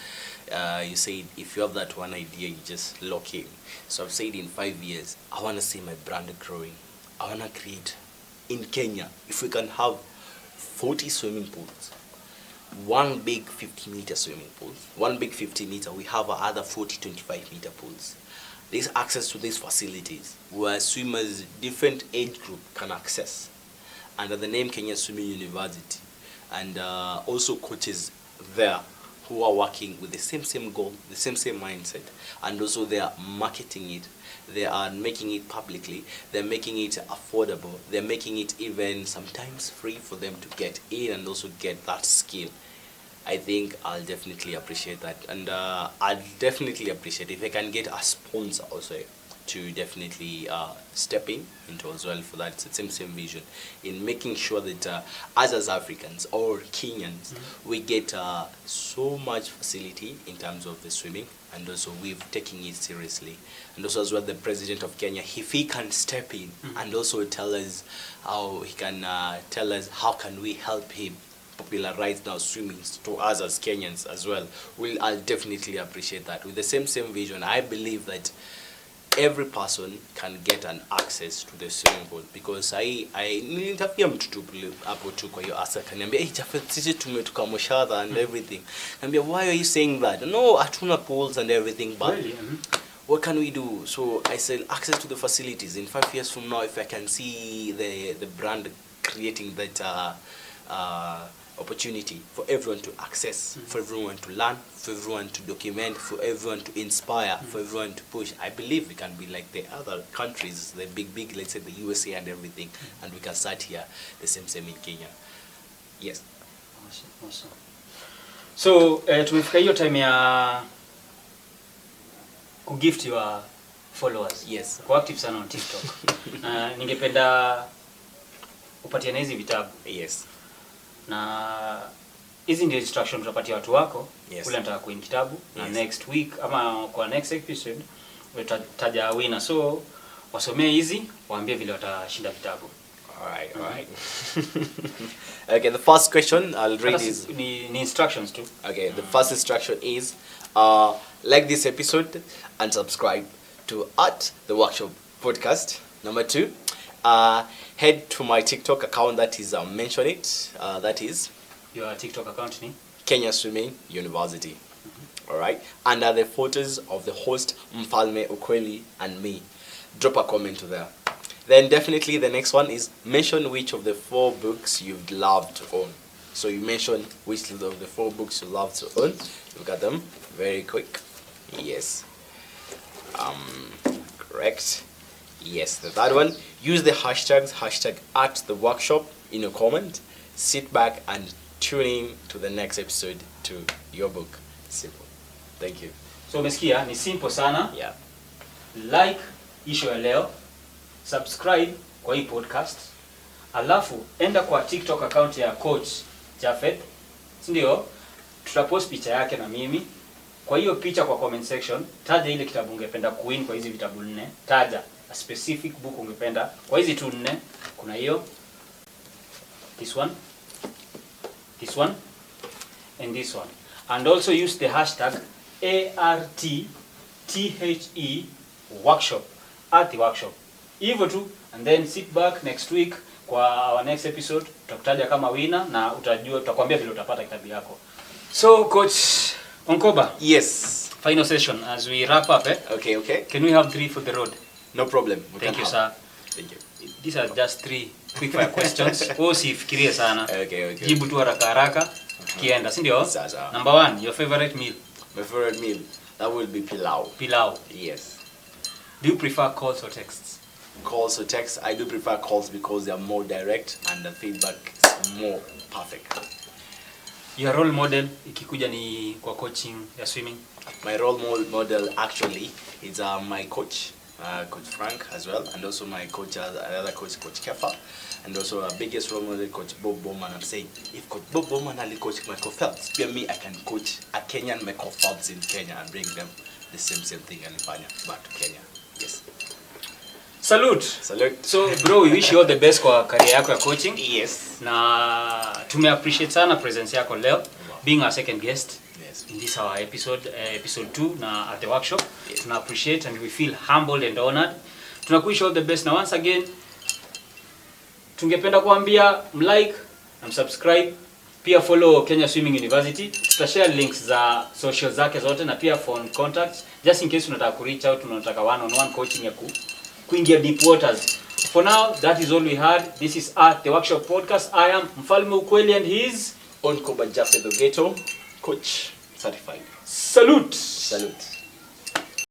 you said if you have that one idea, you just lock in. So I've said in 5 years, I want to see my brand growing. I want to create in Kenya, if we can have 40 swimming pools, one big 50-meter swimming pool, one big 50-meter, we have other 40 25-meter pools. There's access to these facilities where swimmers, different age group can access, under the name Kenya Swimming University, and also coaches there who are working with the same goal, the same mindset, and also they are marketing it, they are making it publicly, they're making it affordable, they're making it even sometimes free for them to get in and also get that skill. I think I'll definitely appreciate that, and I'll definitely appreciate if I can get a sponsor also to definitely step into as well for that same vision, in making sure that us as Africans or Kenyans, we get so much facility in terms of the swimming, and also we've taken it seriously. And also as well, the president of Kenya, if he can step in and also tell us how he can tell us how can we help him popularize now swimming to us as Kenyans as well, I'll definitely appreciate that. With the same vision, I believe that every person can get an access to the swimming pool, because nilitafia mtu hapo tu kwa hiyo asa kaniambia, hey Japheth, sisi tumetoka Moshadha and everything. Niambia, why are you saying that? No, hatuna pools and everything, but really? What can we do? So I said access to the facilities. In 5 years from now, if I can see the brand creating that opportunity for everyone to access, for everyone to learn, for everyone to document, for everyone to inspire, for everyone to push, I believe we can be like the other countries, the big, let's say the USA and everything, and we can start here the same in Kenya. Yes. Awesome. So tumefika hiyo time ya kugift your followers. Yes. Kwa active sana on TikTok. Ningependa upatie na hizi vitabu. Yes. Na hizi ndio instruction tutapatia watu wako. Yes. Kule nataka kuin kitabu. Na next week ama kwa next episode utataja winner. So wasomee hizi, waambie vile watashinda vitabu. All right. Okay, the first question I'll read is ni instructions too. Okay, the first instruction is like this episode and subscribe to the Workshop podcast. Number 2, head to my TikTok account, that is mention it, that is your TikTok account ni Kenya Swimming University. All right, under the photos of the host Mfalme Ukweli and me, drop a comment there. Then definitely the next one is mention which of the 4 books you'd love to own. So you mention which of the 4 books you love to own. Look at them very quick. Yes. Correct. Yes. The third one, use the hashtag @the workshop in your comment. Sit back and tune in to the next episode to your book. Simple. Thank you. So umesikia ni simple sana. Yeah. Like isho ya leo, subscribe kwa hii podcast, alafu enda kwa TikTok account ya coach Japheth, ndio tutapost picha yake na mimi. Kwa hiyo picha kwa comment section taja ile kitabu ungependa kuwin kwa hizi vitabu 4. Taja a specific book ungependa kwa hizi tu 4. Kuna hiyo, this one, this one and this one, and also use the hashtag ARTTHE workshop at the workshop. Hivyo tu, and then sit back next week kwa our next episode tutakutaja kama winner na utajua, tutakwambia vile utapata kitabu yako. So coach Onkoba. Yes. Final session as we wrap up. Okay. Can we have 3 for the road? No problem. Thank you, sir. Thank you. These are just 3 quick fire questions. Usifikirie sana. Okay. Jibu tu haraka kienda, si ndio? Sasa. Number 1, your favorite meal? My favorite meal, that will be pilau. Pilau. Yes. Do you prefer calls or texts? Calls or texts? I do prefer calls because they are more direct and the feedback is more perfect. Your role model ikikuja ni kwa coaching ya swimming? My role model actually is my coach, Coach Frank as well, and also my coach, another coach, Coach Kefa, and also our biggest role model, Coach Bob Bowman. I'm saying, if Coach Bob Bowman only coach Michael Phelps, me, I can coach a Kenyan Michael Phelps in Kenya and bring them the same thing alifanya back to Kenya. Yes. Salute. So bro, we wish you all the best kwa career yako ya coaching. Yes. Na appreciate sana presence yako leo, being our second guest. Yes. In this our episode 2 na at the workshop. Yes. Tuna appreciate and we feel humbled and honored. Tunakuwish all the best na once again tungependa kuambia like and subscribe, pia follow Kenya Swimming University. Tutashare links za social zake zote na pia phone contacts just in case unataka ku reach out, unataka one-on-one coaching ya kuingia deep waters. For now, that is all we had. This is at the Workshop Podcast. I am Mfalme Ukweli and he's Onkoba Japheth Onkoba O, coach certified. Salute. Salute.